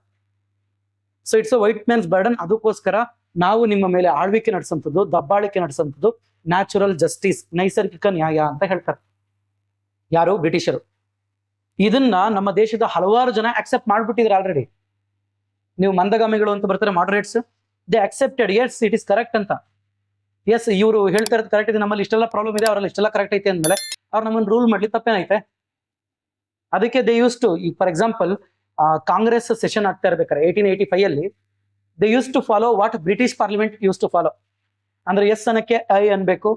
So it's a white man's burden. ಅದಕ್ಕೋಸ್ಕರ ನಾವು ನಿಮ್ಮ ಮೇಲೆ ಆಳ್ವಿಕೆ ನಡೆಸಂಥದ್ದು, ದಬ್ಬಾಳಿಕೆ ನಡೆಸಂಥದ್ದು ನ್ಯಾಚುರಲ್ ಜಸ್ಟಿಸ್, ನೈಸರ್ಗಿಕ ನ್ಯಾಯ ಅಂತ ಹೇಳ್ತಾರೆ. ಯಾರು? ಬ್ರಿಟಿಷರು. ಇದನ್ನ ನಮ್ಮ ದೇಶದ ಹಲವಾರು ಜನ ಅಕ್ಸೆಪ್ಟ್ ಮಾಡ್ಬಿಟ್ಟಿದ್ರು ಆಲ್ರೆಡಿ. ನೀವು ಮಂದಗಾಮಿಗಳು ಅಂತ ಬರ್ತಾರೆ, moderates, they accepted, yes it is correct ಅಂತ. ಎಸ್ ಇವರು ಹೇಳ್ತಾ ಇರೋದು ಕರೆಕ್ಟ್ ಇದೆ, ನಮ್ಮಲ್ಲಿ ಇಷ್ಟೆಲ್ಲ ಪ್ರಾಬ್ಲಮ್ ಇದೆ, ಅವರಲ್ಲಿ ಇಷ್ಟೆಲ್ಲ ಕರೆಕ್ಟ್ ಐತೆ ಅಂದ್ಮೇಲೆ ಅವ್ರು ನಮ್ಮನ್ನು ರೂಲ್ ಮಾಡ್ಲಿ ತಪ್ಪೇನೈತೆ? ಅದಕ್ಕೆ ದೇ ಯೂಸ್ ಟು, ಈ ಫಾರ್ ಎಕ್ಸಾಂಪಲ್ ಕಾಂಗ್ರೆಸ್ ಸೆಷನ್ ಆಗ್ತಾ ಇರ್ಬೇಕಾರೆ 1885 ಅಲ್ಲಿ they use to follow what British parliament use to follow. ಅಂದ್ರೆ ಎಸ್ ಅನ್ನಕ್ಕೆ ಐ ಅನ್ಬೇಕು,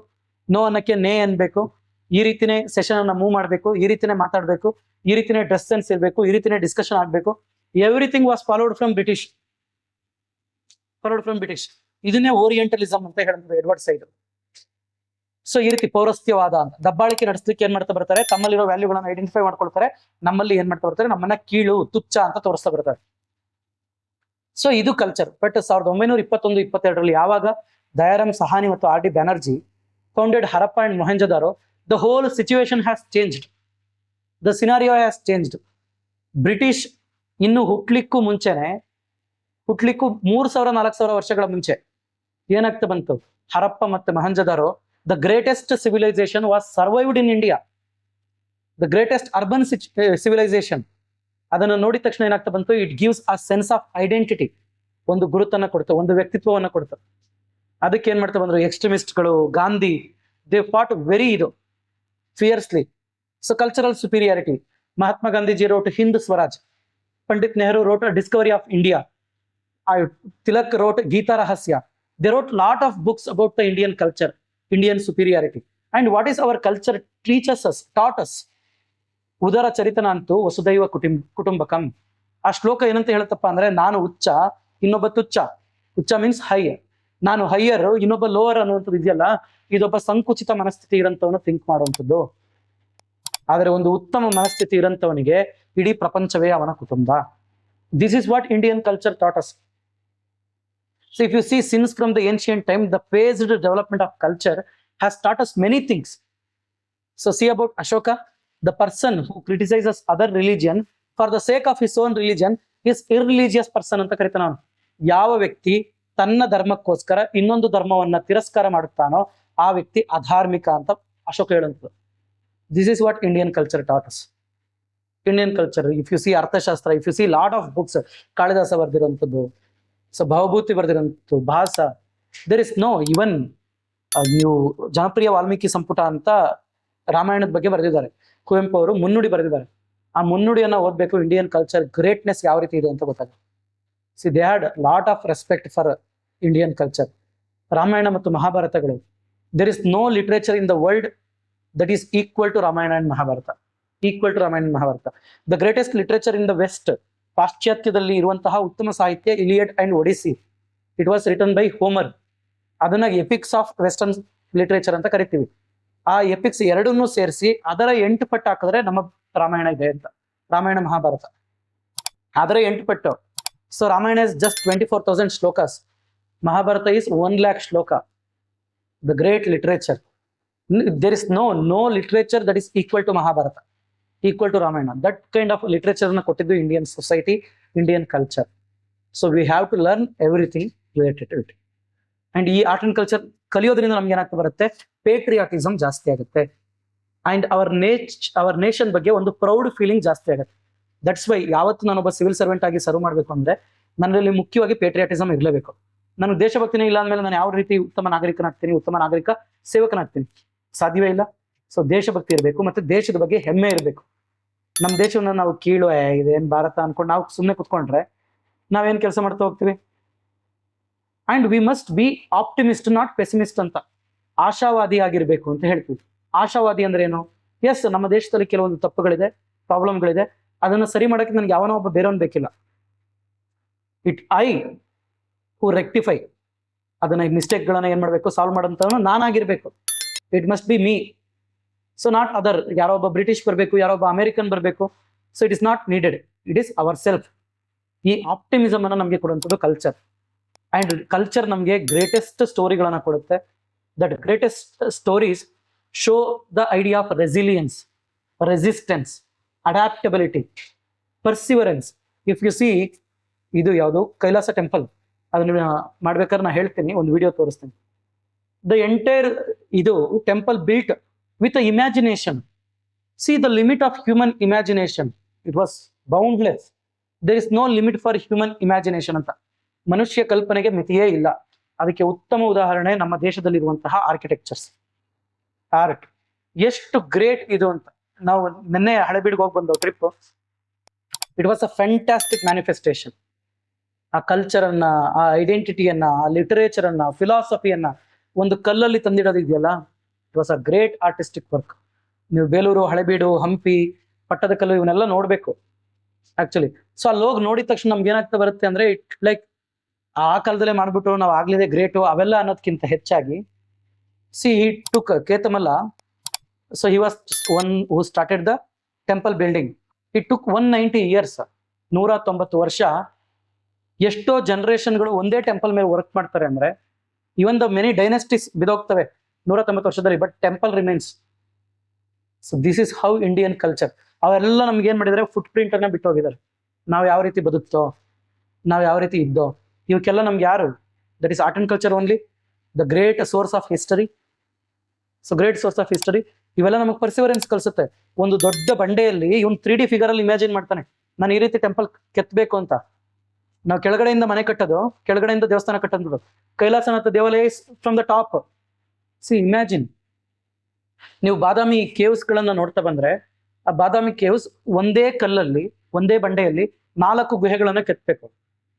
ನೋ ಅನ್ನಕ್ಕೆ ನೇ ಅನ್ಬೇಕು, ಈ ರೀತಿನೇ ಸೆಷನ್ ಅನ್ನ ಮೂವ್ ಮಾಡಬೇಕು, ಈ ರೀತಿನೇ ಮಾತಾಡ್ಬೇಕು, ಈ ರೀತಿನೇ ಡ್ರೆಸ್ ಸೆನ್ಸ್ ಇರಬೇಕು, ಈ ರೀತಿನೇ ಡಿಸ್ಕಷನ್ ಆಗ್ಬೇಕು. Everything was followed from British. ಇದನ್ನೇ ಓರಿಯೆಂಟಲಿಸಮ್ ಅಂತ ಹೇಳಿದ್ರು ಎಡ್ವರ್ಡ್ ಸೈಡ್. ಸೊ ಈ ರೀತಿ ಪೌರಸ್ತ್ಯವಾದ ಅಂತ ದಬ್ಬಾಳಿಕೆ ನಡೆಸಲಿಕ್ಕೆ ಏನ್ ಮಾಡ್ತಾ ಬರ್ತಾರೆ, ತಮ್ಮಲ್ಲಿರೋ ವ್ಯಾಲ್ಯೂಗಳನ್ನ ಐಡೆಂಟಿಫೈ ಮಾಡ್ಕೊಳ್ತಾರೆ, ನಮ್ಮಲ್ಲಿ ಏನ್ ಮಾಡ್ತಾ ಬರ್ತಾರೆ, ನಮ್ಮನ್ನ ಕೀಳು, ತುಚ್ಛ ಅಂತ ತೋರಿಸ್ತಾ ಬರ್ತಾರೆ. ಸೊ ಇದು ಕಲ್ಚರ್. ಬಟ್ 1921-22ರಲ್ಲಿ ಯಾವಾಗ ದಯಾರಾಮ್ ಸಹಾನಿ ಮತ್ತು RD Banerjee founded Harappa and Mohenjodaro, the whole situation has changed, the scenario has changed. British ಇನ್ನು ಹುಟ್ಲಿಕ್ಕೂ 3000-4000 ವರ್ಷಗಳ ಮುಂಚೆ ಏನಾಗ್ತಾ ಬಂತು, ಹರಪ್ಪ ಮತ್ತೆ Mohenjodaro, the greatest civilisation was survived in India, the greatest urban civilisation. ಅದನ್ನು ನೋಡಿದ ತಕ್ಷಣ ಏನಾಗ್ತಾ ಬಂತು, it gives a sense of identity, ಒಂದು ಗುರುತನ್ನ ಕೊಡ್ತು, ಒಂದು ವ್ಯಕ್ತಿತ್ವವನ್ನ ಕೊಡ್ತು. ಅದಕ್ಕೆ ಏನ್ ಮಾಡ್ತಾ ಬಂದ್ರು ಎಕ್ಸ್ಟ್ರೀಮಿಸ್ಟ್ಗಳು, Gandhi, they fought very fiercely. So cultural superiority. Mahatma Gandhiji wrote Hind Swaraj, Pandit Nehru wrote discovery of India, Tilak wrote Gita Rahasya. They wrote lot of books about the Indian culture, Indian superiority. And what is our culture teachers us, taught us. ಉದರ ಚರಿತನ ಅಂತೂ ವಸುದೈವ ಕುಟುಂಬಕಂ. ಆ ಶ್ಲೋಕ ಏನಂತ ಹೇಳುತ್ತಪ್ಪ ಅಂದ್ರೆ, ನಾನು ಉಚ್ಚ, ಇನ್ನೊಬ್ಬ ತುಚ್ಛ. ಉಚ್ಚ ಮೀನ್ಸ್ ಹೈಯರ್, ನಾನು ಹೈಯರ್, ಇನ್ನೊಬ್ಬ ಲೋವರ್ ಅನ್ನುವಂಥದ್ದು ಇದೆಯಲ್ಲ, ಇದೊಬ್ಬ ಸಂಕುಚಿತ ಮನಸ್ಥಿತಿ ಇರಂತವನು ಥಿಂಕ್ ಮಾಡುವಂಥದ್ದು. ಆದರೆ ಒಂದು ಉತ್ತಮ ಮನಸ್ಥಿತಿ ಇರಂತವನಿಗೆ ಇಡೀ ಪ್ರಪಂಚವೇ ಅವನ ಕುಟುಂಬ. This is what Indian culture taught us. So if you see, since from the ancient time, the phased development of culture has taught us many things. So see about Ashoka, the person who criticizes other religion for the sake of his own religion is irreligious person ಅಂತ ಕರೀತಾನ ಅವನು. ಯಾವ ವ್ಯಕ್ತಿ ತನ್ನ ಧರ್ಮಕ್ಕೋಸ್ಕರ ಇನ್ನೊಂದು ಧರ್ಮವನ್ನ ತಿರಸ್ಕಾರ ಮಾಡುತ್ತಾನೋ ಆ ವ್ಯಕ್ತಿ ಅಧಾರ್ಮಿಕ ಅಂತ ಅಶೋಕ ಹೇಳುವಂಥದ್ದು. This is what Indian culture taught us. Indian culture, if you see Arthashastra, if you see lot of books, Kalidasa ಬರೆದಿರುವಂಥದ್ದು, ಸೊ ಭವಭೂತಿ ಬರೆದಿರೋಂಥ Bhasa, there is no even ನೀವು ಜನಪ್ರಿಯ ವಾಲ್ಮೀಕಿ ಸಂಪುಟ ಅಂತ ರಾಮಾಯಣದ ಬಗ್ಗೆ ಬರೆದಿದ್ದಾರೆ. ಕುವೆಂಪು ಅವರು ಮುನ್ನುಡಿ ಬರೆದಿದ್ದಾರೆ. ಆ ಮುನ್ನುಡಿಯನ್ನ ಓದ್ಬೇಕು, ಇಂಡಿಯನ್ ಕಲ್ಚರ್ ಗ್ರೇಟ್ನೆಸ್ ಯಾವ ರೀತಿ ಇದೆ ಅಂತ ಗೊತ್ತಾಗುತ್ತೆ. See they had lot of respect for Indian culture. Ramayana ಮತ್ತು ಮಹಾಭಾರತಗಳು, there is no literature in the world that is equal to Ramayana and Mahabharata. The greatest literature in the west, ಪಾಶ್ಚಾತ್ಯದಲ್ಲಿ ಇರುವಂತಹ ಉತ್ತಮ ಸಾಹಿತ್ಯ Iliad and Odyssey. It was written by Homer. ಅದನ್ನ ಎಪಿಕ್ಸ್ ಆಫ್ ವೆಸ್ಟರ್ನ್ ಲಿಟ್ರೇಚರ್ ಅಂತ ಕರಿತೀವಿ. ಆ ಎಪಿಕ್ಸ್ ಎರಡನ್ನೂ ಸೇರಿಸಿ ಅದರ 8 ಪಟ್ಟು ಹಾಕಿದ್ರೆ ನಮ್ಮ ರಾಮಾಯಣ ಇದೆ ಅಂತ, ರಾಮಾಯಣ ಮಹಾಭಾರತ ಅದರ 8 ಪಟ್ಟು. So Ramayana is just 24,000 shlokas. Mahabharata is 1 lakh shloka, the great literature. There is no literature that is equal to Mahabharata, equal to Ramayana. That kind of literature na kottiddu Indian society, Indian culture. So we have to learn everything related to it. And ಈ ಆರ್ಟ್ ಅಂಡ್ ಕಲ್ಚರ್ ಕಲಿಯೋದ್ರಿಂದ ನಮ್ಗೆ ಏನಾಗ್ತಾ ಬರುತ್ತೆ, ಪೇಟ್ರಿಯಾಟಿಸಮ್ ಜಾಸ್ತಿ ಆಗುತ್ತೆ. ಅಂಡ್ ಅವರ್ ನೇಷನ್ ಬಗ್ಗೆ ಒಂದು ಪ್ರೌಡ್ ಫೀಲಿಂಗ್ ಜಾಸ್ತಿ ಆಗುತ್ತೆ. ದಟ್ಸ್ ವೈ ಯಾವತ್ತು ನಾನೊಬ್ಬ ಸಿವಿಲ್ ಸರ್ವೆಂಟ್ ಆಗಿ ಸರ್ವ್ ಮಾಡಬೇಕು ಅಂದ್ರೆ ನನ್ನಲ್ಲಿ ಮುಖ್ಯವಾಗಿ ಪೇಟ್ರಿಯಾಟಿಸಮ್ ಇರಲೇಬೇಕು. ನನಗೆ ದೇಶಭಕ್ತಿನೇ ಇಲ್ಲ ಅಂದ್ಮೇಲೆ ನಾನು ಯಾವ ರೀತಿ ಉತ್ತಮ ನಾಗರಿಕನಾಗ್ತೀನಿ, ಉತ್ತಮ ನಾಗರಿಕ ಸೇವಕನಾಗ್ತೀನಿ? ಸಾಧ್ಯವೇ ಇಲ್ಲ. ಸೊ ದೇಶಭಕ್ತಿ ಇರಬೇಕು, ಮತ್ತೆ ದೇಶದ ಬಗ್ಗೆ ಹೆಮ್ಮೆ ಇರಬೇಕು. ನಮ್ಮ ದೇಶವನ್ನ ನಾವು ಕೀಳು ಇದೇನ್ ಭಾರತ ಅನ್ಕೊಂಡು ನಾವು ಸುಮ್ಮನೆ ಕುತ್ಕೊಂಡ್ರೆ ನಾವೇನ್ ಕೆಲಸ ಮಾಡ್ತಾ ಹೋಗ್ತೀವಿ? And we must be optimist, not pessimist ಅಂತ. ಆಶಾವಾದಿ ಆಗಿರ್ಬೇಕು ಅಂತ ಹೇಳ್ತೀವಿ. ಆಶಾವಾದಿ ಅಂದ್ರೆ ಏನು? ಎಸ್, ನಮ್ಮ ದೇಶದಲ್ಲಿ ಕೆಲವೊಂದು ತಪ್ಪುಗಳಿದೆ, ಪ್ರಾಬ್ಲಮ್ಗಳಿದೆ, ಅದನ್ನ ಸರಿ ಮಾಡಕ್ಕೆ ನನ್ಗೆ ಯಾವನೋ ಒಬ್ಬ ಬೇರೆಯವನ್ ಬೇಕಿಲ್ಲ. ಇಟ್ ಐ ಹೂ ರೆಕ್ಟಿಫೈ, ಅದನ್ನ ಮಿಸ್ಟೇಕ್ಗಳನ್ನ ಏನ್ ಮಾಡ್ಬೇಕು, ಸಾಲ್ವ್ ಮಾಡೋಂಥ ನಾನಾಗಿರ್ಬೇಕು. It must be me, so not other. ಯಾರೋ ಒಬ್ಬ ಬ್ರಿಟಿಷ್ ಬರಬೇಕು, ಯಾರೋ ಒಬ್ಬ ಅಮೆರಿಕನ್ ಬರಬೇಕು. So it is not needed, it is our self. ಈ ಆಪ್ಟಿಮಿಸಮ್ ಅನ್ನ ನಮಗೆ ಕೊಡುವಂಥದ್ದು ಕಲ್ಚರ್. ಅಂಡ್ ಕಲ್ಚರ್ ನಮಗೆ ಗ್ರೇಟೆಸ್ಟ್ ಸ್ಟೋರಿಗಳನ್ನ ಕೊಡುತ್ತೆ. That greatest stories show the idea of resilience, resistance, adaptability, perseverance. If you see, ಇದು ಯಾವುದು ಕೈಲಾಸ ಟೆಂಪಲ್, ಅದನ್ನ ಮಾಡ್ಬೇಕಾದ್ರೆ ನಾ ಹೇಳ್ತೀನಿ, ಒಂದು ವಿಡಿಯೋ ತೋರಿಸ್ತೀನಿ. ದ ಎಂಟೈರ್ ಇದು temple built with imagination. See the limit of human imagination, it was boundless. There is no limit for human imagination ಅಂತ. ಮನುಷ್ಯ ಕಲ್ಪನೆಗೆ ಮಿತಿಯೇ ಇಲ್ಲ. ಅದಕ್ಕೆ ಉತ್ತಮ ಉದಾಹರಣೆ ನಮ್ಮ ದೇಶದಲ್ಲಿರುವಂತಹ ಆರ್ಕಿಟೆಕ್ಚರ್ಸ್, ಆರ್ಟ್. ಎಷ್ಟು ಗ್ರೇಟ್ ಇದು ಅಂತ. ನಾವು ನಿನ್ನೆ ಹಳೆಬೀಡಿಗೆ ಹೋಗಿ ಬಂದವು trip. It was a fantastic manifestation. ಆ ಕಲ್ಚರ್ ಅನ್ನ, ಆ ಐಡೆಂಟಿಟಿಯನ್ನ, ಆ ಲಿಟರೇಚರ್ ಅನ್ನ, ಫಿಲಾಸಫಿಯನ್ನ ಒಂದು ಕಲ್ಲಲ್ಲಿ ತಂದಿಡೋದು ಇದೆಯಲ್ಲ, it was a great artistic work. ನೀವು ಬೇಲೂರು, ಹಳೆಬೀಡು, ಹಂಪಿ, ಪಟ್ಟದಕಲ್ಲು ಇವನ್ನೆಲ್ಲ ನೋಡ್ಬೇಕು ಆಕ್ಚುಲಿ. ಸೊ ಅಲ್ಲಿ ಹೋಗಿ ನೋಡಿದ ತಕ್ಷಣ ನಮ್ಗೆ ಏನಾಗ್ತಾ ಬರುತ್ತೆ ಅಂದ್ರೆ, ಇಟ್ ಲೈಕ್ ಆ ಕಾಲದಲ್ಲೇ ಮಾಡ್ಬಿಟ್ಟು ನಾವು ಆಗ್ಲಿದೆ ಗ್ರೇಟು ಅವೆಲ್ಲ ಅನ್ನೋದಕ್ಕಿಂತ ಹೆಚ್ಚಾಗಿ, see he took Ketamalla. So he was one who started the temple building. It took 190 years, 190 ವರ್ಷ. ಎಷ್ಟೋ ಜನರೇಷನ್ಗಳು ಒಂದೇ ಟೆಂಪಲ್ ಮೇಲೆ ವರ್ಕ್ ಮಾಡ್ತಾರೆ ಅಂದ್ರೆ, ಇವನ್ ದ ಮೆನಿ ಡೈನೆಸ್ಟೀಸ್ ಬಿದೋಗ್ತವೆ 190 ವರ್ಷದಲ್ಲಿ, but temple remains. So this is how Indian culture. ಅವೆಲ್ಲ ನಮ್ಗೆ ಏನ್ ಮಾಡಿದ್ರೆ, ಫುಟ್ ಪ್ರಿಂಟ್ ಅನ್ನ ಬಿಟ್ಟು ಹೋಗಿದ್ದಾರೆ. ನಾವು ಯಾವ ರೀತಿ ಬದುಕ್ತೋ, ನಾವು ಯಾವ ರೀತಿ ಇದ್ದೋ, ಇವಕ್ಕೆಲ್ಲ ನಮ್ಗೆ ಯಾರು? That is art and culture only, the great source of history. So great source of history. ಇವೆಲ್ಲ ನಮಗೆ ಪರ್ಸಿವರೆನ್ಸ್ ಕಲಿಸುತ್ತೆ. ಒಂದು ದೊಡ್ಡ ಬಂಡೆಯಲ್ಲಿ ಇವನ್ 3D ಫಿಗರ್ ಅಲ್ಲಿ ಇಮ್ಯಾಜಿನ್ ಮಾಡ್ತಾನೆ, ನಾನು ಈ ರೀತಿ ಟೆಂಪಲ್ ಕೆತ್ತಬೇಕು ಅಂತ. ನಾವು ಕೆಳಗಡೆಯಿಂದ ಮನೆ ಕಟ್ಟೋದು, ಕೆಳಗಡೆಯಿಂದ ದೇವಸ್ಥಾನ ಕಟ್ಟೋದು. ಕೈಲಾಸನಾಥ ದೇವಾಲಯ from the top. C imagine. ನೀವು ಬಾದಾಮಿ ಕೇವ್ಸ್ ಗಳನ್ನ ನೋಡ್ತಾ ಬಂದ್ರೆ, ಆ ಬಾದಾಮಿ ಕೇವ್ಸ್ ಒಂದೇ ಕಲ್ಲಲ್ಲಿ, ಒಂದೇ ಬಂಡೆಯಲ್ಲಿ 4 ಗುಹೆಗಳನ್ನ ಕೆತ್ತಬೇಕು.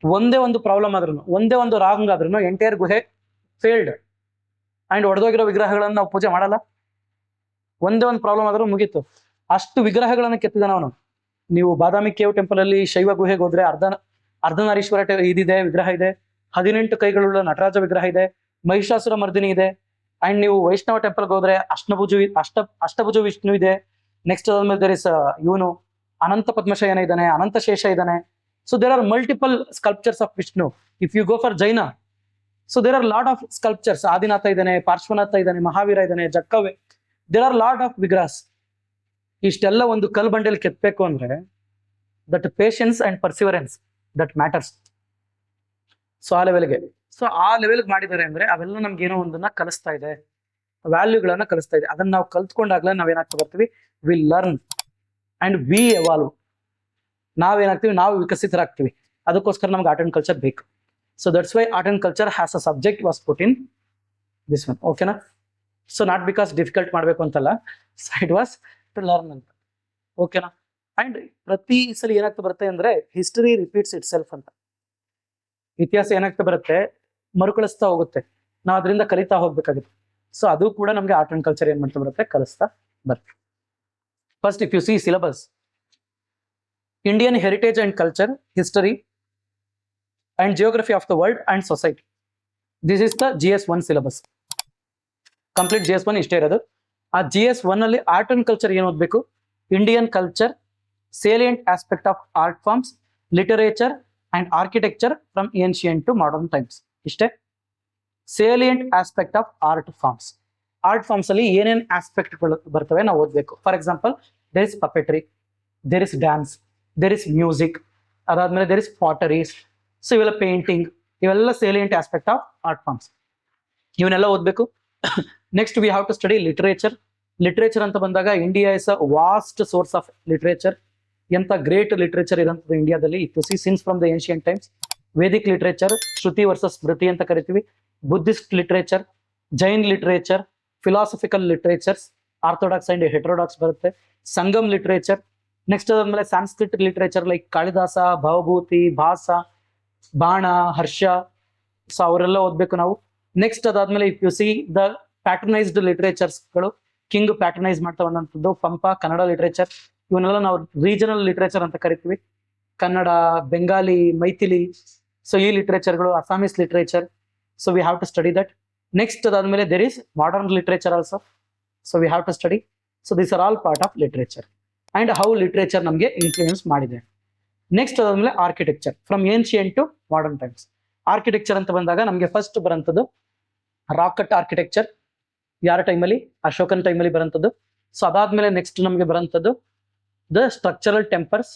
ಒಂದೇ ಒಂದು ಪ್ರಾಬ್ಲಮ್ ಆದ್ರೂ, ಒಂದೇ ಒಂದು ರಾಂಗ್ ಆದ್ರೂ ಎಂಟೈರ್ ಗುಹೆ ಫೇಲ್ಡ್. ಅಂಡ್ ಒಡೆದೋಗಿರೋ ವಿಗ್ರಹಗಳನ್ನ ನಾವು ಪೂಜೆ ಮಾಡಲ್ಲ. ಒಂದೇ ಒಂದು ಪ್ರಾಬ್ಲಮ್ ಆದ್ರೂ ಮುಗೀತು. ಅಷ್ಟು ವಿಗ್ರಹಗಳನ್ನ ಕೆತ್ತಿದಾನ ಅವನು. ನೀವು ಬಾದಾಮಿ ಕೇವ್ ಟೆಂಪಲ್ ಅಲ್ಲಿ ಶೈವ ಗುಹೆಗೆ ಹೋದ್ರೆ ಅರ್ಧನಾರೀಶ್ವರ ಇದಿದೆ, ವಿಗ್ರಹ ಇದೆ. 18 ಕೈಗಳುಳ್ಳ ನಟರಾಜ ವಿಗ್ರಹ ಇದೆ. ಮಹಿಷಾಸುರ ಮರ್ದಿನಿ ಇದೆ. ಅಂಡ್ ನೀವು ವೈಷ್ಣವ ಟೆಂಪಲ್ಗೆ ಹೋದ್ರೆ ಅಷ್ಟಭುಜ ವಿಷ್ಣು ಇದೆ. ನೆಕ್ಸ್ಟ್ ಅದಾದ್ಮೇಲೆ ದೇರ್ ಇಸ್ ಇವನು ಅನಂತ ಪದ್ಮಶಯನ ಇದ್ದಾನೆ, ಅನಂತ ಶೇಷ ಇದ್ದಾನೆ. So there are multiple sculptures of Vishnu. If you go for Jaina, so there are lot of sculptures. Adinatha ಇದ್ದಾನೆ, ಪಾರ್ಶ್ವನಾಥ ಇದ್ದಾನೆ, ಮಹಾವೀರ ಇದ್ದಾನೆ, ಜಕ್ಕವೆ. ದೇರ್ ಆರ್ ಲಾಟ್ ಆಫ್ ವಿಗ್ರಹಸ್. ಇಷ್ಟೆಲ್ಲ ಒಂದು ಕಲ್ ಬಂಡೆಯಲ್ಲಿ ಕೆತ್ತಬೇಕು ಅಂದ್ರೆ, that patience and perseverance that matters. So ಆ ಲೆವೆಲ್ಗೆ ಮಾಡಿದ್ದಾರೆ ಅಂದ್ರೆ, ಅವೆಲ್ಲ ನಮ್ಗೆ ಏನೋ ಒಂದನ್ನ ಕಲಿಸ್ತಾ ಇದೆ, ವ್ಯಾಲ್ಯೂಗಳನ್ನ ಕಲಿಸ್ತಾ ಇದೆ. ಅದನ್ನ ನಾವು ಕಲ್ತ್ಕೊಂಡಾಗ್ಲೇ ನಾವೇನಾಗ್ತಾ ಬರ್ತೀವಿ, we learn and we evolve. ನಾವೇನಾಗ್ತೀವಿ, ನಾವು ವಿಕಸಿತರಾಗ್ತೀವಿ. ಅದಕ್ಕೋಸ್ಕರ ನಮ್ಗೆ ಆರ್ಟ್ ಅಂಡ್ ಕಲ್ಚರ್ ಬೇಕು. So that's why art and culture has a subject was put in this one. ಓಕೆನಾ? ಸೊ ನಾಟ್ ಬಿಕಾಸ್ ಡಿಫಿಕಲ್ಟ್ ಮಾಡ್ಬೇಕು ಅಂತಲ್ಲ, so it was to learn ಅಂತ. ಓಕೆನಾ? ಅಂಡ್ ಪ್ರತಿ ಸಲ ಏನಾಗ್ತಾ ಬರುತ್ತೆ ಅಂದ್ರೆ, ಹಿಸ್ಟರಿ ರಿಪೀಟ್ಸ್ ಇಟ್ ಸೆಲ್ಫ್ ಅಂತ. ಇತಿಹಾಸ ಏನಾಗ್ತಾ ಬರುತ್ತೆ, ಮರುಕಳಿಸ್ತಾ ಹೋಗುತ್ತೆ. ನಾವು ಅದರಿಂದ ಕಲಿತಾ ಹೋಗ್ಬೇಕಾಗುತ್ತೆ. ಸೊ ಅದು ಕೂಡ ನಮ್ಗೆ ಆರ್ಟ್ ಅಂಡ್ ಕಲ್ಚರ್ ಏನ್ ಮಾಡ್ತಾ ಬರುತ್ತೆ, ಕಲಿಸ್ತಾ ಬರುತ್ತೆ. First if you C syllabus, Indian heritage and culture, history and geography of the world and society. This is the GS1 syllabus. Complete GS1 ಇಷ್ಟೇ ಇರೋದು. ಆ GS1 ಅಲ್ಲಿ ಆರ್ಟ್ ಅಂಡ್ ಕಲ್ಚರ್ ಏನು ಓದ್ಬೇಕು, Indian culture, salient aspect of art forms, literature and architecture from ancient to modern times. ಇಷ್ಟೇ. Salient aspect of art forms. Art forms ಅಲ್ಲಿ ಏನೇನ್ ಆಸ್ಪೆಕ್ಟ್ಗಳು ಬರ್ತವೆ ನಾವು ಓದ್ಬೇಕು. For example, there is puppetry, there is dance, there is music, ಅದಾದ್ಮೇಲೆ ದೇರ್ ಇಸ್ ಪಾಟರೀಸ್, ಸೊ ಇವೆಲ್ಲ ಪೇಂಟಿಂಗ್, ಇವೆಲ್ಲ salient aspect of art forms, ಇವನ್ನೆಲ್ಲ ಓದ್ಬೇಕು. Next we have to study literature. Literature ಅಂತ ಬಂದಾಗ India is a vast source of literature. ಎಂತ ಗ್ರೇಟ್ ಲಿಟರೇಚರ್ ಇರೋಂಥದ್ದು ಇಂಡಿಯಾದಲ್ಲಿ ಇತ್ತು. See since from the ancient times. Vedic literature, Shruti versus Smriti ಅಂತ ಕರಿತೀವಿ. Buddhist literature, Jain literature, philosophical literatures, orthodox and heterodox ಬರುತ್ತೆ. ಸಂಗಮ್ ಲಿಟರೇಚರ್. ನೆಕ್ಸ್ಟ್ ಅದಾದ್ಮೇಲೆ Sanskrit literature like Kalidasa, Bhavabhuti, Bhasa, Bana, Harsha, so ಅವರೆಲ್ಲ ಓದ್ಬೇಕು ನಾವು. ನೆಕ್ಸ್ಟ್ ಅದಾದ್ಮೇಲೆ if you see the patronised ಲಿಟರೇಚರ್ಸ್ಗಳು, ಕಿಂಗ್ ಪ್ಯಾಟರ್ನೈಸ್ ಮಾಡ್ತಾ ಬಂದಂಥದ್ದು ಪಂಪ, ಕನ್ನಡ ಲಿಟರೇಚರ್, ಇವನ್ನೆಲ್ಲ ನಾವು ರೀಜನಲ್ ಲಿಟರೇಚರ್ ಅಂತ ಕರಿತೀವಿ. ಕನ್ನಡ, ಬೆಂಗಾಲಿ, ಮೈಥಿಲಿ, ಸೊ ಈ ಲಿಟರೇಚರ್ಗಳು, Assamese literature, so we have to study that. Next ಅದಾದ್ಮೇಲೆ there is modern literature also, so we have to study. So this are all part of literature and how literature ನಮಗೆ ಇನ್ಫ್ಲೂಯೆನ್ಸ್ ಮಾಡಿದೆ. ನೆಕ್ಸ್ಟ್ ಅದಾದ್ಮೇಲೆ architecture from ancient to modern times. Architecture ಅಂತ ಬಂದಾಗ ನಮಗೆ ಫಸ್ಟ್ ಬರೋಂಥದ್ದು ರಾಕ್ ಕಟ್ ಆರ್ಕಿಟೆಕ್ಚರ್, ಯಾರ ಟೈಮಲ್ಲಿ? ಅಶೋಕನ್ ಟೈಮಲ್ಲಿ ಬರೋಂಥದ್ದು. ಸೊ ಅದಾದ್ಮೇಲೆ ನೆಕ್ಸ್ಟ್ ನಮಗೆ ಬರೋಂಥದ್ದು the structural temples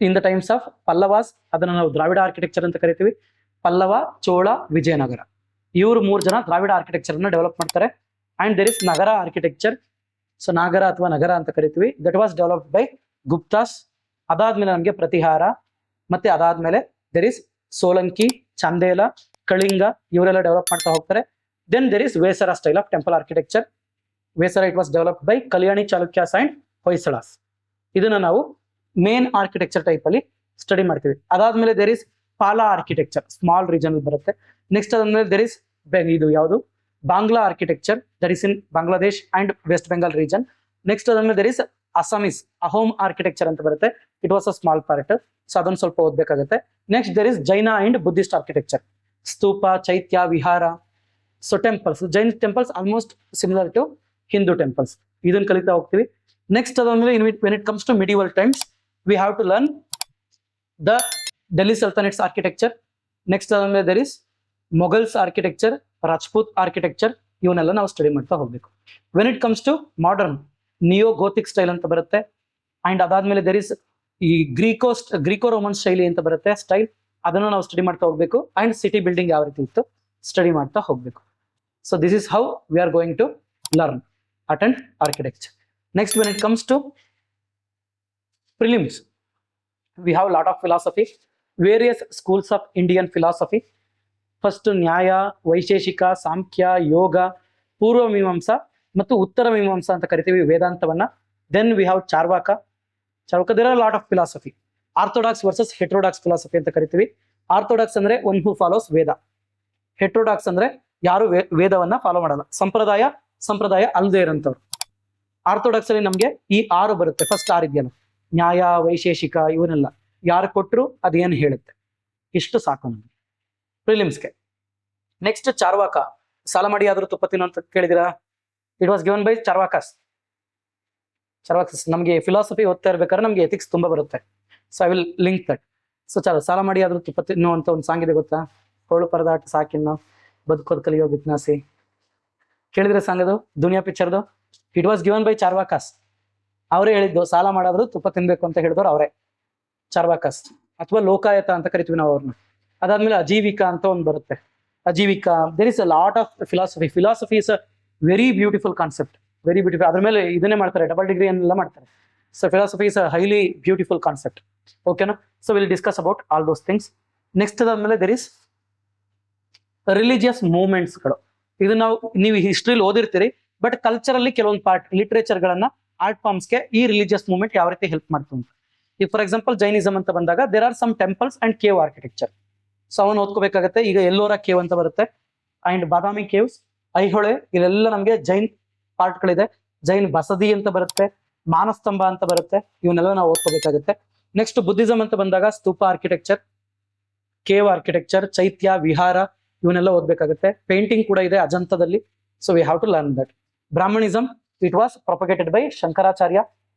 in the times of Pallavas, ಅದನ್ನು ನಾವು ದ್ರಾವಿಡ ಆರ್ಕಿಟೆಕ್ಚರ್ ಅಂತ ಕರಿತೀವಿ. ಪಲ್ಲವ, ಚೋಳ, ವಿಜಯನಗರ, ಇವರು 3 ಜನ ದ್ರಾವಿಡ ಆರ್ಕಿಟೆಕ್ಚರ್ ಅನ್ನ ಡೆವಲಪ್ ಮಾಡ್ತಾರೆ. And there is Nagara architecture, so Nagara ಅಥವಾ ನಗರ ಅಂತ ಕರಿತೀವಿ. That was developed by Guptas. ಅದಾದ್ಮೇಲೆ ನಮಗೆ ಪ್ರತಿಹಾರ, ಮತ್ತೆ ಅದಾದ್ಮೇಲೆ ದೇರ್ ಇಸ್ ಸೋಲಂಕಿ, ಚಂದೇಲ, ಕಳಿಂಗ, ಇವರೆಲ್ಲ ಡೆವಲಪ್ ಮಾಡ್ತಾ ಹೋಗ್ತಾರೆ. Then there is Vesara style of temple architecture. Vesara it was developed by Kalyani Chalukyas and Hoysalas. ಇದನ್ನ ನಾವು ಮೇನ್ ಆರ್ಕಿಟೆಕ್ಚರ್ ಟೈಪ್ ಅಲ್ಲಿ ಸ್ಟಡಿ ಮಾಡ್ತೀವಿ. ಅದಾದ್ಮೇಲೆ there is Pala architecture, small region ಬರುತ್ತೆ. ನೆಕ್ಸ್ಟ್ ಅದಾದ್ಮೇಲೆ ದೇರ್ ಇಸ್ ಇದು ಯಾವುದು Bangla architecture, that is in Bangladesh and West Bengal region. Next ಅದಾದ್ಮೇಲೆ there is Assamese Ahom architecture ಅಂತ ಬರುತ್ತೆ. It was a small part, so ಅದನ್ನು ಸ್ವಲ್ಪ ಓದ್ಬೇಕಾಗುತ್ತೆ. Next there is Jaina and Buddhist architecture, stupa, chaitya, vihara, so temples. Jain temples almost similar to Hindu temples, ಇದನ್ನ ಕಲಿತಾ ಹೋಗ್ತೀವಿ. ನೆಕ್ಸ್ಟ್ ಅದಾದ್ಮೇಲೆ when it comes to medieval times we have to learn the Delhi sultanates architecture. Next ಅದಾದ್ಮೇಲೆ there is Mughals architecture, Rajput architecture, ಇವನ್ನೆಲ್ಲ ನಾವು ಸ್ಟಡಿ ಮಾಡ್ತಾ ಹೋಗ್ಬೇಕು. When it comes to modern, neo gothic style ಅಂತ ಬರುತ್ತೆ. ಅಂಡ್ ಅದಾದ್ಮೇಲೆ ದೇರ್ ಇಸ್ ಈ ಗ್ರೀಕೋ ರೋಮನ್ ಶೈಲಿ ಅಂತ ಬರುತ್ತೆ ಸ್ಟೈಲ್, ಅದನ್ನು ನಾವು ಸ್ಟಡಿ ಮಾಡ್ತಾ ಹೋಗ್ಬೇಕು. ಅಂಡ್ ಸಿಟಿ ಬಿಲ್ಡಿಂಗ್ ಯಾವ ರೀತಿ ಇತ್ತು ಸ್ಟಡಿ ಮಾಡ್ತಾ ಹೋಗ್ಬೇಕು. So this is how we are going to learn art and architecture. Next when it comes to prelims, we have a lot of philosophy, various schools of Indian philosophy. First ನ್ಯಾಯ, ವೈಶೇಷಿಕ, ಸಾಂಖ್ಯ, ಯೋಗ, ಪೂರ್ವ ಮೀಮಾಂಸ ಮತ್ತು ಉತ್ತರ ಮೀಮಾಂಸ ಅಂತ ಕರಿತೀವಿ ವೇದಾಂತವನ್ನ. Then we have Charvaka. There are lot of philosophy. Orthodox versus heterodox philosophy ಅಂತ ಕರಿತೀವಿ. ಆರ್ಥೋಡಾಕ್ಸ್ ಅಂದ್ರೆ ಒನ್ ಹೂ ಫಾಲೋಸ್ ವೇದ. ಹೆಟ್ರೋಡಾಕ್ಸ್ ಅಂದ್ರೆ ಯಾರು ವೇದವನ್ನ ಫಾಲೋ ಮಾಡಲ್ಲ, ಸಂಪ್ರದಾಯ ಅಲ್ಲದೆ ಇರೋಂಥವ್ರು. ಆರ್ಥೋಡಾಕ್ಸ್ ಅಲ್ಲಿ ನಮ್ಗೆ ಈ 6 ಬರುತ್ತೆ. ಫಸ್ಟ್ 6 ಇದೆಯಲ್ಲ, ನ್ಯಾಯ, ವೈಶೇಷಿಕ, ಇವನ್ನೆಲ್ಲ ಯಾರು ಕೊಟ್ಟರು ಅದೇನು ಹೇಳುತ್ತೆ, ಇಷ್ಟು ಸಾಕು ನಮ್ಗೆ ಪ್ರಿಲಿಮ್ಸ್ಗೆ. ನೆಕ್ಸ್ಟ್ ಚಾರ್ವಾಕ, ಸಾಲ ಮಾಡಿ ಆದ್ರೂ ತುಪ್ಪ ತಿನ್ನು ಅಂತ ಕೇಳಿದಿರಾ? It was given by Charvakas. ನಮಗೆ ಫಿಲಾಸಫಿ ಓದ್ತಾ ಇರ್ಬೇಕಾದ್ರೆ ನಮ್ಗೆ ಎಥಿಕ್ಸ್ ತುಂಬಾ ಬರುತ್ತೆ. So I will link that. So ಸಾಲ ಮಾಡಿ ಆದ್ರೂ ತುಪ್ಪ ತಿನ್ನು ಅಂತ ಒಂದು ಸಾಂಗ್ ಇದೆ ಗೊತ್ತಾ? ಹೋಳು ಪರದಾಟ ಸಾಕಿನ್ನು ಬದುಕೋದ್ ಕಲಿಯೋ ಬಿತ್ನಾಸಿ, ಕೇಳಿದ್ರೆ ಸಾಂಗ್ ಅದು ದುನಿಯಾ ಪಿಕ್ಚರ್ದು. It was given by Charvakas. ಅವರೇ ಹೇಳಿದ್ದು ಸಾಲ ಮಾಡಾದ್ರು ತುಪ್ಪ ತಿನ್ಬೇಕು ಅಂತ ಹೇಳಿದವ್ರು ಅವರೇ, ಚಾರ್ವಾಕಸ್. ಅಥವಾ ಲೋಕಾಯತ ಅಂತ ಕರಿತೀವಿ ನಾವು ಅವ್ರನ್ನ. ಅದಾದ್ಮೇಲೆ ಅಜೀವಿಕ ಅಂತ ಒಂದು ಬರುತ್ತೆ. Ajivika, there is a lot of philosophy. Philosophy is a very beautiful concept, very beautiful. ಅದ್ರ ಮೇಲೆ ಇದನ್ನೇ ಮಾಡ್ತಾರೆ, ಡಬಲ್ ಡಿಗ್ರಿ ಎಲ್ಲ ಮಾಡ್ತಾರೆ. So philosophy is a highly beautiful concept. ಓಕೆನಾ? So will discuss about all those things. Next ಅದಾದ್ಮೇಲೆ ದೇರ್ ಇಸ್ ರಿಲಿಜಿಯಸ್ ಮೂವ್ಮೆಂಟ್ಸ್ಗಳು. ಇದು ನೀವು ಹಿಸ್ಟ್ರಿಲಿ ಓದಿರ್ತೀರಿ, ಬಟ್ ಕಲ್ಚರಲ್ಲಿ ಕೆಲವೊಂದು ಪಾರ್ಟ್ ಲಿಟರೇಚರ್ಗಳನ್ನ ಆರ್ಟ್ ಫಾರ್ಮ್ಸ್ಗೆ ಈ ರಿಲಿಜಿಯಸ್ ಮೂವ್ಮೆಂಟ್ ಯಾವ ರೀತಿ ಹೆಲ್ಪ್ ಮಾಡ್ತು ಅಂತ. ಈಗ ಫಾರ್ ಎಕ್ಸಾಂಪಲ್ ಜೈನಿಸಮ್ ಅಂತ ಬಂದಾಗ there are some temples and cave architecture. So ಅವನ್ನ ಓದ್ಕೋಬೇಕಾಗತ್ತೆ. ಈಗ ಎಲ್ಲೋರ ಕೇವ್ ಅಂತ ಬರುತ್ತೆ, ಅಂಡ್ ಬಾದಾಮಿ ಕೇವ್ಸ್, ಐಹೊಳೆ, ಇಲ್ಲೆಲ್ಲ ನಮಗೆ ಜೈನ್ ಪಾರ್ಟ್ಗಳಿದೆ. ಜೈನ್ ಬಸದಿ ಅಂತ ಬರುತ್ತೆ, ಮಾನಸ್ತಂಭ ಅಂತ ಬರುತ್ತೆ, ಇವನ್ನೆಲ್ಲ ನಾವು ಓದ್ಕೋಬೇಕಾಗುತ್ತೆ. ನೆಕ್ಸ್ಟ್ ಬುದ್ಧಿಸಮ್ ಅಂತ ಬಂದಾಗ stupa architecture, cave architecture, chaitya, vihara, ಇವನ್ನೆಲ್ಲ ಓದ್ಬೇಕಾಗುತ್ತೆ. ಪೇಂಟಿಂಗ್ ಕೂಡ ಇದೆ ಅಜಂತದಲ್ಲಿ. So we have to learn that. Brahmanism, it was propagated by Shankaracharya,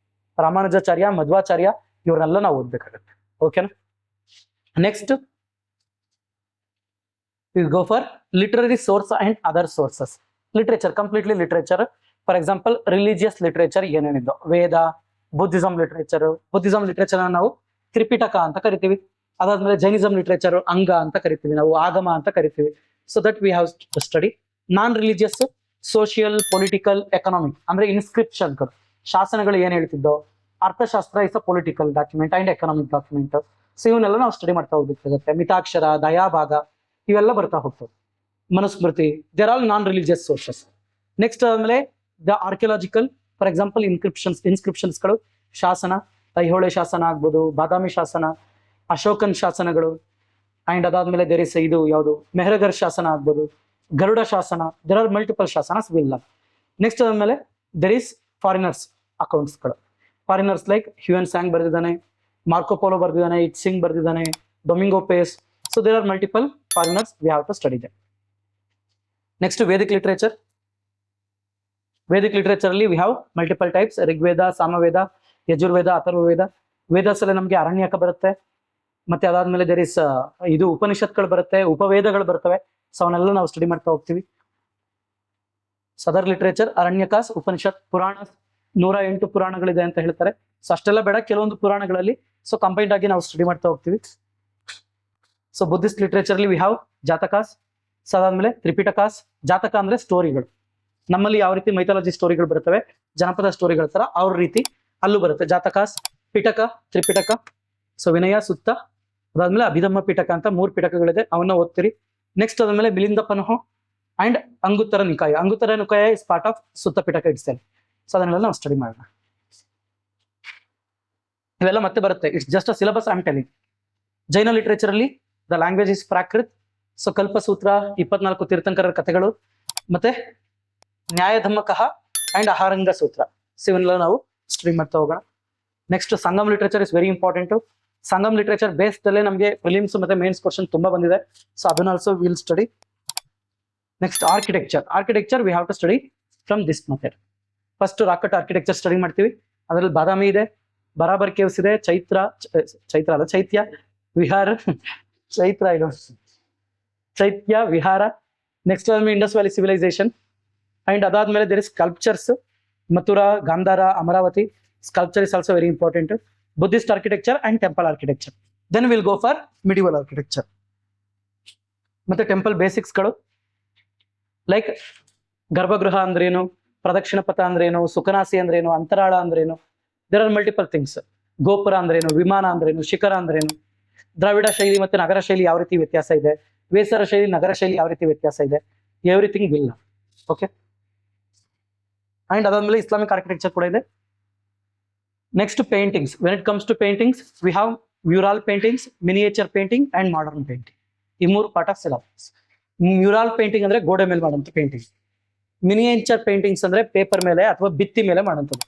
Ramanujacharya, Madhvacharya, ಇವ್ರನ್ನೆಲ್ಲ ನಾವು ಓದ್ಬೇಕಾಗತ್ತೆ. ಓಕೆನಾ? Next We go for literary source and other sources. Literature, completely literature. For example, religious literature ಏನೇನಿದ್ದು ವೇದ, ಬುದ್ಧಿಸಮ್ ಲಿಟರೇಚರ್ ನಾವು ತ್ರಿಪಿಟಕ ಅಂತ ಕರಿತೀವಿ. ಅದಾದ್ಮೇಲೆ ಜೈನಿಸಮ್ ಲಿಟರೇಚರ್ ಅಂಗ ಅಂತ ಕರಿತೀವಿ, ನಾವು ಆಗಮ ಅಂತ ಕರಿತೀವಿ. So that we have to study. Non religious, social, political, economic ಅಂದ್ರೆ ಇನ್ಸ್ಕ್ರಿಪ್ಷನ್ಗಳು, ಶಾಸನಗಳು ಏನ್ ಹೇಳ್ತಿದ್ದೋ. Arthashastra is a political document and economic document. So ಇವನ್ನೆಲ್ಲ ನಾವು ಸ್ಟಡಿ ಮಾಡ್ತಾ ಹೋಗ್ಬೇಕಾಗುತ್ತೆ. ಮಿತಾಕ್ಷರ, ದಯಾಭಾಗ ಇವೆಲ್ಲ ಬರ್ತಾ ಹೋಗ್ತವೆ. Manusmriti, they're all non religious sources. Next ಆದ್ಮೇಲೆ ದ ಆರ್ಕಿಯಾಲಜಿಕಲ್, ಫಾರ್ ಎಕ್ಸಾಂಪಲ್ ಇನ್ಸ್ಕ್ರಿಪ್ಷನ್ಸ್ಗಳು, ಶಾಸನ, ಐಹೊಳೆ ಶಾಸನ ಆಗ್ಬೋದು, ಬಾದಾಮಿ ಶಾಸನ, ಅಶೋಕನ್ ಶಾಸನಗಳು. ಅಂಡ್ ಅದಾದ್ಮೇಲೆ ದೇರ್ ಇಸ್ ಇದು ಯಾವುದು ಮೆಹರಗರ್ ಶಾಸನ ಆಗ್ಬೋದು, ಗರುಡ ಶಾಸನ. ದೇರ್ ಆರ್ ಮಲ್ಟಿಪಲ್ ಶಾಸನಸ್ ವಿಲ್ ಲವ್. ನೆಕ್ಸ್ಟ್ ಆದ್ಮೇಲೆ ದೇರ್ ಇಸ್ ಫಾರಿನರ್ಸ್ ಅಕೌಂಟ್ಸ್ಗಳು. ಫಾರಿನರ್ಸ್ ಲೈಕ್ ಹ್ಯೂಯನ್ ಸ್ಯಾಂಗ್ ಬರೆದಿದ್ದಾನೆ, ಮಾರ್ಕೋಪೋಲೋ ಬರೆದಿದ್ದಾನೆ, ಇಟ್ ಸಿಂಗ್ ಬರೆದಿದ್ದಾನೆ, Domingo Paes. So there are multiple foreigners, we have to study them. Next Vedic literature. Vedic literature ಅಲ್ಲಿ we have multiple types. Rigveda, Samaveda, Yajurveda, Atharvaveda. Vedas ಅಲ್ಲಿ ನಮಗೆ ಅರಣ್ಯಕ ಬರುತ್ತೆ. ಮತ್ತೆ ಅದಾದ್ಮೇಲೆ ದೇರ್ ಇಸ್ ಇದು ಉಪನಿಷತ್ಗಳು ಬರುತ್ತೆ, ಉಪವೇದಗಳು ಬರ್ತವೆ. ಸೊ ಅವನ್ನೆಲ್ಲ ನಾವು ಸ್ಟಡಿ ಮಾಡ್ತಾ ಹೋಗ್ತೀವಿ. ಸದರ್ ಲಿಟರೇಚರ್, ಅರಣ್ಯಕಾಸ್, ಉಪನಿಷತ್, ಪುರಾಣ, 108 ಪುರಾಣಗಳಿದೆ ಅಂತ ಹೇಳ್ತಾರೆ. ಸೊ ಅಷ್ಟೆಲ್ಲ ಬೇಡ, ಕೆಲವೊಂದು ಪುರಾಣಗಳಲ್ಲಿ ಸೊ ಕಂಬೈನ್ಡ್ ಆಗಿ ನಾವು ಸ್ಟಡಿ ಮಾಡ್ತಾ ಹೋಗ್ತೀವಿ. ಸೊ ಬುದ್ಧಿಸ್ಟ್ ಲಿಟರೇಚರ್ ಅಲ್ಲಿ ವಿ ಹ್ಯಾವ್ ಜಾತಕಾಸ್. ಸೊ ಅದಾದ್ಮೇಲೆ ತ್ರಿಪಿಟಕಾಸ್. ಜಾತಕ ಅಂದ್ರೆ ಸ್ಟೋರಿಗಳು. ನಮ್ಮಲ್ಲಿ ಯಾವ ರೀತಿ ಮೈಥಾಲಜಿ ಸ್ಟೋರಿಗಳು ಬರ್ತವೆ, ಜನಪದ ಸ್ಟೋರಿಗಳ ತರ ಅವ್ರ ರೀತಿ ಅಲ್ಲೂ ಬರುತ್ತೆ. ಜಾತಕಾಸ್, ಪಿಟಕ, ತ್ರಿಪಿಟಕ. ಸೊ ವಿನಯ, ಸುತ್ತ, ಅದಾದ್ಮೇಲೆ ಅಭಿಧಮ್ಮ ಪಿಟಕ ಅಂತ 3 ಪಿಟಕಗಳಿದೆ, ಅವನ್ನ ಓದ್ತೀರಿ. ನೆಕ್ಸ್ಟ್ ಅದಾದ್ಮೇಲೆ Milinda Panha and Anguttara Nikaya. Anguttara Nikaya is part of Sutta Pitaka itself. So ಅದನ್ನೆಲ್ಲ ನಾವು ಸ್ಟಡಿ ಮಾಡೋಣ. ಇವೆಲ್ಲ ಮತ್ತೆ ಬರುತ್ತೆ. It's just a syllabus I am telling. Jaina literature ಅಲ್ಲಿ the language is Prakrit. So Kalpasutra, 24 ತೀರ್ಥಂಕರರ ಕಥೆಗಳು, ಮತ್ತೆ ನ್ಯಾಯಧಮ್ಮಕಃ ಅಂಡ್ ಅಹಾರಂಗ ಸೂತ್ರ. ಸೊ ಇವನ್ನೆಲ್ಲ ನಾವು ಸ್ಟಡಿ ಮಾಡ್ತಾ ಹೋಗೋಣ. Next Sangam literature is very important. Sangam literature based ಅಲ್ಲೇ ನಮಗೆ ಪ್ರಿಲಿಮ್ಸ್ ಮತ್ತೆ ಮೇನ್ಸ್ ಕ್ವಶನ್ ತುಂಬಾ ಬಂದಿದೆ. ಸೊ ಅದನ್ನ also will study. Next architecture we have to study from this method. First rock cut architecture study ಮಾಡ್ತೀವಿ. ಅದರಲ್ಲಿ ಬಾದಾಮಿ ಇದೆ, ಬರಾಬರ್ ಕೇವ್ಸ್ ಇದೆ, ಚೈತ್ಯ vihara, chaitya vihara. Next Indus valley civilisation. And ಅದಾದ್ಮೇಲೆ there is sculptures, Mathura, Gandhara, Amaravati. Sculpture is also very important. Buddhist architecture and temple architecture. Then will go for medieval architecture. ಮತ್ತೆ ಟೆಂಪಲ್ ಬೇಸಿಕ್ಸ್ಗಳು ಲೈಕ್ ಗರ್ಭಗೃಹ ಅಂದ್ರೇನು, ಪ್ರದಕ್ಷಿಣ ಪಥ ಅಂದ್ರೇನು, ಸುಖನಾಸಿ ಅಂದ್ರೇನು, ಅಂತರಾಳ ಅಂದ್ರೇನು. There are multiple things. Gopura ಅಂದ್ರೇನು, ವಿಮಾನ ಅಂದ್ರೇನು, ಶಿಖರ ಅಂದ್ರೇನು, ದ್ರಾವಿಡ ಶೈಲಿ ಮತ್ತೆ ನಗರ ಶೈಲಿ ಯಾವ ರೀತಿ ವ್ಯತ್ಯಾಸ ಇದೆ, ವೇಸರ ಶೈಲಿ ನಗರ ಶೈಲಿ ಯಾವ ರೀತಿ ವ್ಯತ್ಯಾಸ ಇದೆ, ಎವ್ರಿಥಿಂಗ್ ವಿಲ್. ಓಕೆ. ಅಂಡ್ ಅದಾದ್ಮೇಲೆ ಇಸ್ಲಾಮಿಕ್ ಆರ್ಕಿಟೆಕ್ಚರ್ ಕೂಡ ಇದೆ. Next paintings. When it comes to paintings we have mural paintings, miniature painting and modern painting. ಈ 3 part of syllabus. Mural painting ಅಂದ್ರೆ ಗೋಡೆ ಮೇಲೆ ಮಾಡುವಂತ ಪೇಂಟಿಂಗ್. ಮಿನಿಯೇಚರ್ ಪೇಂಟಿಂಗ್ಸ್ ಅಂದ್ರೆ ಪೇಪರ್ ಮೇಲೆ ಅಥವಾ ಭಿತ್ತಿ ಮೇಲೆ ಮಾಡುವಂಥದ್ದು.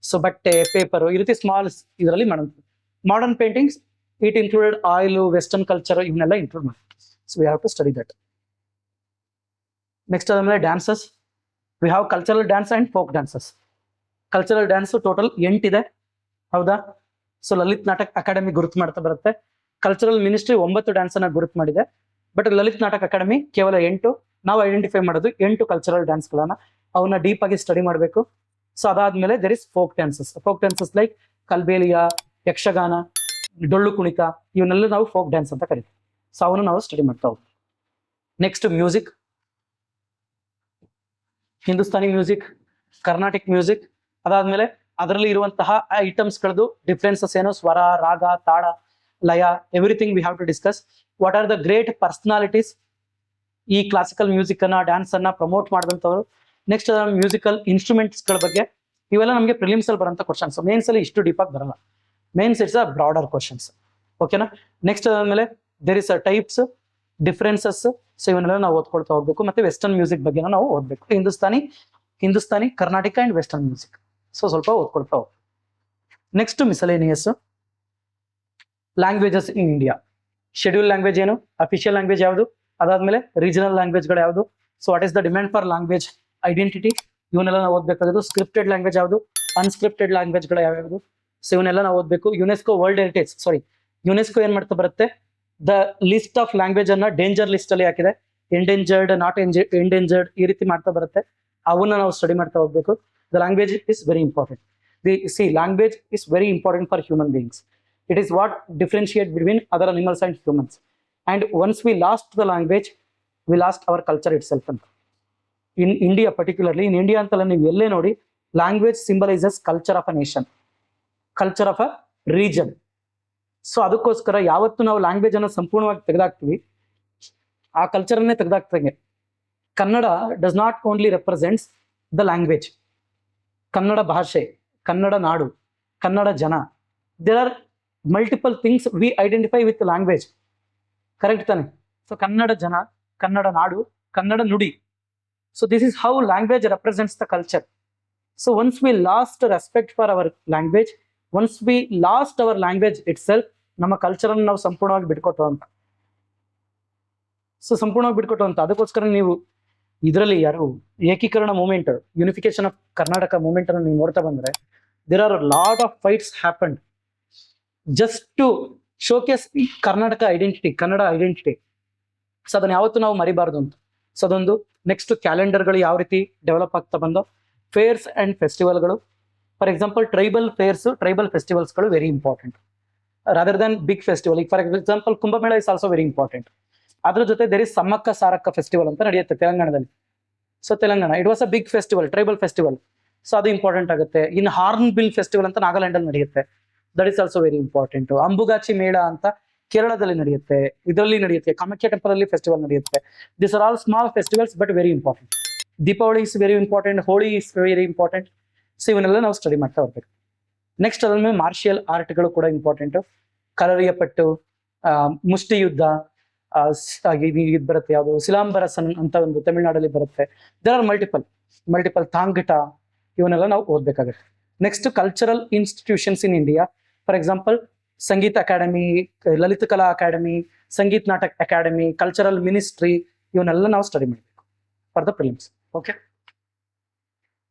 ಸೊ ಬಟ್ಟೆ, ಪೇಪರ್ ಈ ರೀತಿ ಸ್ಮಾಲ್ ಇದರಲ್ಲಿ ಮಾಡುವಂಥದ್ದು. Modern paintings it included oil, western culture ಇವನ್ನೆಲ್ಲ ಇನ್ಕ್ಲೂಡ್ ಮಾಡಿ. So we have to study that. Next ಅದಾದ್ಮೇಲೆ dances. We have cultural dance and folk dances. Cultural dance total 8 ಇದೆ, ಹೌದಾ. ಸೊ ಲಲಿತ್ ನಾಟಕ್ ಅಕಾಡೆಮಿ ಗುರುತು ಮಾಡ್ತಾ ಬರುತ್ತೆ. ಕಲ್ಚರಲ್ ಮಿನಿಸ್ಟ್ರಿ 9 ಡ್ಯಾನ್ಸ್ ಅನ್ನ ಗುರುತು ಮಾಡಿದೆ. ಬಟ್ ಲಲಿತ್ ನಾಟಕ್ ಅಕಾಡೆಮಿ ಕೇವಲ 8. ನಾವು ಐಡೆಂಟಿಫೈ ಮಾಡೋದು 8 ಕಲ್ಚರಲ್ ಡ್ಯಾನ್ಸ್ಗಳನ್ನ. ಅವನ್ನ ಡೀಪ್ ಆಗಿ ಸ್ಟಡಿ ಮಾಡಬೇಕು. ಸೊ ಅದಾದ್ಮೇಲೆ there is folk dances like Kalbelia, Yakshagana, Dollu Kunitha ಇವನ್ನೆಲ್ಲ ನಾವು ಫೋಕ್ ಡ್ಯಾನ್ಸ್ ಅಂತ ಕರಿತೀವಿ. ಸೊ ಅವನು ನಾವು ಸ್ಟಡಿ ಮಾಡ್ತಾ ಹೋಗ್ತೀವಿ. Next music. Hindustani music, Carnatic music. ಅದಾದ್ಮೇಲೆ ಅದರಲ್ಲಿ ಇರುವಂತಹ ಐಟಮ್ಸ್ಗಳದ್ದು ಡಿಫ್ರೆನ್ಸಸ್ ಏನು, ಸ್ವರ, ರಾಗ, ತಾಳ, ಲಯ, everything we have to discuss. What are the great personalities ಈ ಕ್ಲಾಸಿಕಲ್ ಮ್ಯೂಸಿಕ್ ಅನ್ನ, ಡ್ಯಾನ್ಸ್ ಅನ್ನ ಪ್ರಮೋಟ್ ಮಾಡಿದಂಥವ್ರು. ನೆಕ್ಸ್ಟ್ ಮ್ಯೂಸಿಕಲ್ ಇನ್ಸ್ಟ್ರೂಮೆಂಟ್ಸ್ಗಳ ಬಗ್ಗೆ. ಇವೆಲ್ಲ ನಮಗೆ ಪ್ರಿಲಿಮ್ಸ್ ಅಲ್ಲಿ ಬರುವಂತ ಕ್ವಶನ್ಸ್. ಮೇನ್ಸ್ ಅಲ್ಲಿ ಇಷ್ಟು ಡೀಪ್ ಆಗಿ ಬರಲ್ಲ. Mains it's a broader questions. ಓಕೆನಾ. ನೆಕ್ಸ್ಟ್ ಆದ್ಮೇಲೆ there is a types, differences. So ಇವನ್ನೆಲ್ಲ ನಾವು ಓದ್ಕೊಳ್ತಾ ಹೋಗ್ಬೇಕು. ಮತ್ತೆ ವೆಸ್ಟರ್ನ್ ಮ್ಯೂಸಿಕ್ ಬಗ್ಗೆ ನಾವು ಓದ್ಬೇಕು. Hindustani, Karnataka and western music. So ಸ್ವಲ್ಪ ಓದ್ಕೊಳ್ತಾ ಹೋಗ್ಬೇಕು. Next miscellaneous. Languages in India. Schedule language ಏನು, ಅಫಿಷಿಯಲ್ ಲ್ಯಾಂಗ್ವೇಜ್ ಯಾವುದು, ಅದಾದ್ಮೇಲೆ ರೀಜನಲ್ ಲ್ಯಾಂಗ್ವೇಜ್ಗಳು ಯಾವುದು. So what is the demand for language identity, ಇವನ್ನೆಲ್ಲ ನಾವು ಓದ್ಬೇಕಾಗೋದು. ಸ್ಕ್ರಿಪ್ಟೆಡ್ ಲ್ಯಾಂಗ್ವೇಜ್ ಯಾವುದು, ಅನ್ಸ್ಕ್ರಿಪ್ಟೆಡ್ ಲ್ಯಾಂಗ್ವೇಜ್ಗಳು ಯಾವ್ಯಾವುದು. ಸೊ ಇವನ್ನೆಲ್ಲ ನಾವು ಓದ್ಬೇಕು. ಯುನೆಸ್ಕೋ ವರ್ಲ್ಡ್ ಹೆರಿಟೇಜ್ ಯುನೆಸ್ಕೋ ಏನ್ ಮಾಡ್ತಾ ಬರುತ್ತೆ, ದ ಲಿಸ್ಟ್ ಆಫ್ ಲ್ಯಾಂಗ್ವೇಜ್ ಅನ್ನ ಡೇಂಜರ್ ಲಿಸ್ಟ್ ಅಲ್ಲಿ ಹಾಕಿದೆ. ಎಂಡೇಂಜರ್ಡ್, ನಾಟ್ ಎಂಡೇಂಜರ್ಡ್, ಈ ರೀತಿ ಮಾಡ್ತಾ ಬರುತ್ತೆ. ಅವನ್ನ ನಾವು ಸ್ಟಡಿ ಮಾಡ್ತಾ ಹೋಗ್ಬೇಕು. The language is very important. Language is very important for human beings. It is what differentiate between other animals and humans. And once we lost the language, we lost our culture it self ಅಂತ. In India particularly, in India ಅಂತಲ್ಲ, ನೀವು ಎಲ್ಲೇ ನೋಡಿ, language symbolises culture of a nation, culture of a region. So ಅದಕ್ಕೋಸ್ಕರ ಯಾವತ್ತು ನಾವು ಲ್ಯಾಂಗ್ವೇಜ್ ಅನ್ನು ಸಂಪೂರ್ಣವಾಗಿ ತೆಗೆದಾಕ್ತೀವಿ, ಆ ಕಲ್ಚರನ್ನೇ ತೆಗೆದಾಕ್ತಂಗೆ. Kannada does not only represents the language, Kannada ಭಾಷೆ, ಕನ್ನಡ ನಾಡು, ಕನ್ನಡ ಜನ. There are multiple things we identify with language. Correct ತಾನೆ? ಸೊ ಕನ್ನಡ ಜನ, ಕನ್ನಡ ನಾಡು, ಕನ್ನಡ ನುಡಿ. So this is how language represents the culture. So once we lost respect for our language, once we lost our language itself, ನಮ್ಮ ಕಲ್ಚರನ್ನು ನಾವು ಸಂಪೂರ್ಣವಾಗಿ ಬಿಟ್ಕೊಟ್ಟು ಅಂತ. ಸೊ ಸಂಪೂರ್ಣವಾಗಿ ಬಿಟ್ಕೊಟ್ಟು ಅಂತ. ಅದಕ್ಕೋಸ್ಕರ ನೀವು ಇದರಲ್ಲಿ ಯಾರು ಏಕೀಕರಣ movement, unification of Karnataka movement ಅನ್ನು ನೀವು ನೋಡ್ತಾ ಬಂದ್ರೆ, there are lot of fights happened just to showcase Karnataka identity, Kannada identity. So ಅದನ್ನ ಯಾವತ್ತೂ ನಾವು ಮರಿಬಾರ್ದು ಅಂತ. ಸೊ ಅದೊಂದು. ನೆಕ್ಸ್ಟ್ ಕ್ಯಾಲೆಂಡರ್ಗಳು ಯಾವ ರೀತಿ ಡೆವಲಪ್ ಆಗ್ತಾ ಬಂದೋ, ಫೇರ್ಸ್ ಅಂಡ್ ಫೆಸ್ಟಿವಲ್ಗಳು. For example tribal fairs, tribal ಫೆಸ್ಟಿವಲ್ಸ್ಗಳು very important rather than big festival. ಈಗ for example Kumbhamela is also very important. ಅದ್ರ ಜೊತೆ there is Sammakka Sarakka festival ಅಂತ ನಡೆಯುತ್ತೆ ತೆಲಂಗಾಣದಲ್ಲಿ. So Telangana it was a big festival, tribal festival. So ಅದು ಇಂಪಾರ್ಟೆಂಟ್ ಆಗುತ್ತೆ. ಇನ್ ಹಾರ್ನ್ ಬಿಲ್ ಫೆಸ್ಟಿವಲ್ ಅಂತ ನಾಗಾಲ್ಯಾಂಡ್ ಅಲ್ಲಿ ನಡೆಯುತ್ತೆ, that is also very important. Ambubachi Mela ಅಂತ ಕೇರಳದಲ್ಲಿ ನಡೆಯುತ್ತೆ, ಇದರಲ್ಲಿ ನಡೆಯುತ್ತೆ. ಕಾಮಾಖ್ಯ ಟೆಂಪಲ್ ಅಲ್ಲಿ ಫೆಸ್ಟಿವಲ್ ನಡೆಯುತ್ತೆ. This are all small festivals but very important. Deepavali is very important, Holi is very important. So ಇವನ್ನೆಲ್ಲ ನಾವು ಸ್ಟಡಿ ಮಾಡ್ತಾ ಹೋಗ್ಬೇಕು. ನೆಕ್ಸ್ಟ್ ಅದ್ರ ಮೇಲೆ ಮಾರ್ಷಿಯಲ್ ಆರ್ಟ್ಗಳು ಕೂಡ ಇಂಪಾರ್ಟೆಂಟ್. ಕರರಿಯ ಪಟ್ಟು, ಮುಷ್ಟಿ ಯುದ್ಧ, ಇದು ಬರುತ್ತೆ, ಯಾವುದು ಸಿಲಾಂಬರಸನ್ ಅಂತ ಒಂದು ತಮಿಳ್ನಾಡಲ್ಲಿ ಬರುತ್ತೆ. ದೇರ್ ಆರ್ ಮಲ್ಟಿಪಲ್ ತಾಂಗಟ, ಇವನ್ನೆಲ್ಲ ನಾವು ಓದ್ಬೇಕಾಗುತ್ತೆ. Next cultural institutions in India. For example Sangeet academy, Lalit Kala academy, ಸಂಗೀತ್ ನಾಟಕ ಅಕಾಡೆಮಿ, ಕಲ್ಚರಲ್ ಮಿನಿಸ್ಟ್ರಿ, ಇವನ್ನೆಲ್ಲ ನಾವು ಸ್ಟಡಿ ಮಾಡಬೇಕು for the prelims. Okay.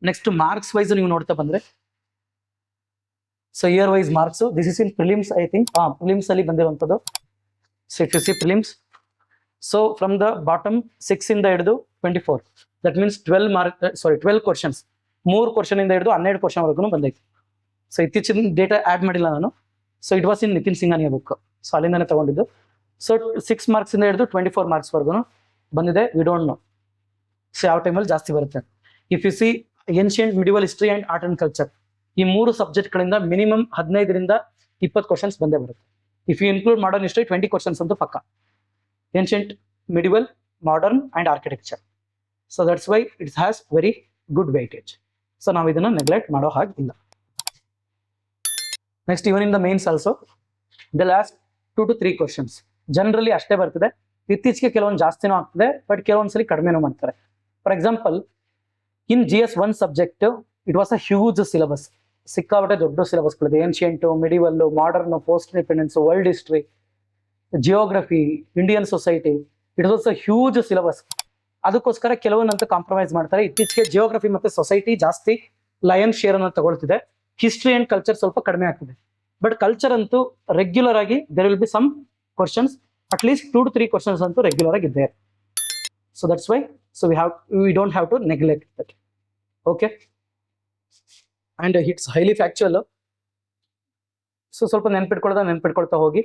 Next marks wise ನೀವು ನೋಡ್ತಾ ಬಂದ್ರೆ, so year wise marks, this is in prelims I think. Prelims ಅಲ್ಲಿ ಬಂದಿರುವಂಥದ್ದು. So if you see prelims, so from the bottom 6 ಇಂದ ಹಿಡಿದು 24, ದಟ್ ಮೀನ್ಸ್ 12 ಕ್ವಶನ್ಸ್, 3 ಕ್ವಶನ್ ಇಂದ ಹಿಡಿದು 12 ಕ್ವಶನ್ ವರೆಗೂ ಬಂದೈತಿ. ಸೊ ಇತ್ತೀಚಿನ ಡೇಟಾ ಆಡ್ ಮಾಡಿಲ್ಲ ನಾನು. So it was in Nitin Singhania book, so ಅಲ್ಲಿಂದಾನೆ ತಗೊಂಡಿದ್ದು. ಸೊ 6 ಮಾರ್ಕ್ಸ್ ಇಂದ ಹಿಡಿದು 24 ಮಾರ್ಕ್ಸ್ ವರ್ಗು ಬಂದಿದೆ. ವಿ ಡೋಂಟ್ ನೋ ಸೊ ಯಾವ ಟೈಮಲ್ಲಿ ಜಾಸ್ತಿ ಬರುತ್ತೆ. If you see ancient, medieval history and art and culture, ಈ 3 ಸಬ್ಜೆಕ್ಟ್ಗಳಿಂದ ಮಿನಿಮಮ್ 15ರಿಂದ 20 ಕ್ವಶನ್ಸ್ ಬಂದೇ ಬರುತ್ತೆ. If you include modern history 20 questions ಅಂತೂ ಪಕ್ಕ. Ancient, medieval, modern and architecture. So that's why it has very good weightage. So ನಾವು ಇದನ್ನ ನೆಗ್ಲೆಕ್ಟ್ ಮಾಡೋ ಹಾಗಿಲ್ಲ. Next even in the mains also the last 2 to 3 questions generally ಅಷ್ಟೇ ಬರ್ತದೆ. ಇತ್ತೀಚೆಗೆ ಕೆಲವೊಂದು ಜಾಸ್ತಿನೂ ಆಗ್ತದೆ, ಬಟ್ ಕೆಲವೊಂದ್ಸಲಿ ಕಡಿಮೆನೂ ಮಾಡ್ತಾರೆ. For example in GS1 subject it was a huge syllabus, ಸಿಕ್ಕಾಪಟ್ಟೆ ದೊಡ್ಡ ಸಿಲೆಬಸ್ಗಳಿದೆ. Ancient, medieval, modern, post independence, world history, geography, Indian society, it was a huge syllabus. ಅದಕ್ಕೋಸ್ಕರ ಕೆಲವೊಂದಂತೂ ಕಾಂಪ್ರಮೈಸ್ ಮಾಡ್ತಾರೆ. ಇತ್ತೀಚೆಗೆ ಜಿಯೋಗ್ರಫಿ ಮತ್ತೆ ಸೊಸೈಟಿ ಜಾಸ್ತಿ ಲಯನ್ ಶೇರ್ ಅನ್ನು ತಗೊಳ್ತಿದೆ, ಹಿಸ್ಟ್ರಿ ಅಂಡ್ ಕಲ್ಚರ್ ಸ್ವಲ್ಪ ಕಡಿಮೆ ಆಗ್ತಿದೆ. ಬಟ್ ಕಲ್ಚರ್ ಅಂತೂ ರೆಗ್ಯುಲರ್ ಆಗಿ there will be some questions, at least 2 to 3 questions ಅಂತೂ ರೆಗ್ಯುಲರ್ ಆಗಿ ಇದೆ. So that's why we don't have to neglect that. Okay. And it's highly factual. So ಸ್ವಲ್ಪ ನೆನ್ಪಿಟ್ಕೊಳ್ತಾ ಹೋಗಿ.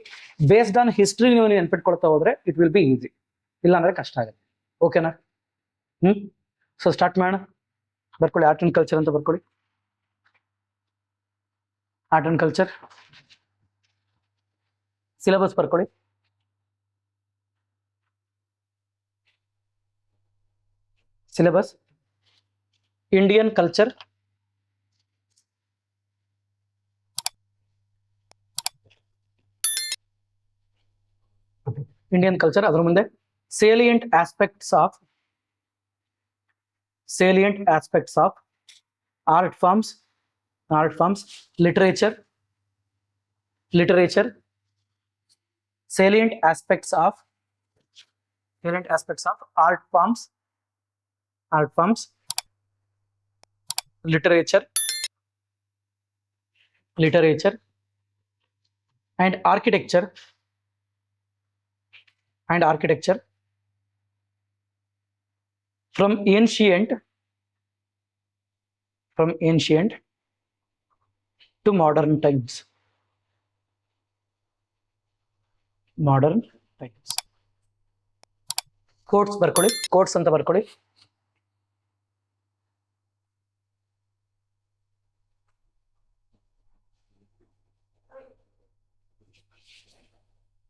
ಬೇಸ್ಡ್ ಆನ್ ಹಿಸ್ಟ್ರಿ ನೀವು ನೆನ್ಪಿಟ್ಕೊಳ್ತಾ ಹೋದ್ರೆ ಇಟ್ ವಿಲ್ ಬಿ ಈಸಿ, ಇಲ್ಲಾಂದ್ರೆ ಕಷ್ಟ ಆಗುತ್ತೆ. ಓಕೆನಾ? ಸೊ ಸ್ಟಾರ್ಟ್ ಮಾಡೋಣ. ಬರ್ಕೊಳ್ಳಿ, ಆರ್ಟ್ ಅಂಡ್ ಕಲ್ಚರ್ ಅಂತ ಬರ್ಕೊಳ್ಳಿ. ಆರ್ಟ್ ಅಂಡ್ ಕಲ್ಚರ್ ಸಿಲೆಬಸ್ ಬರ್ಕೊಳ್ಳಿ. ಸಿಲೆಬಸ್ ಇಂಡಿಯನ್ ಕಲ್ಚರ್, ಅದರ ಮುಂದೆ salient aspects of art forms, literature, salient aspects of art forms, literature and architecture, from ancient to modern times. Quotes ಬರ್ಕೊಳ್ಳಿ, ಕೋಟ್ಸ್ ಅಂತ ಬರ್ಕೊಳ್ಳಿ.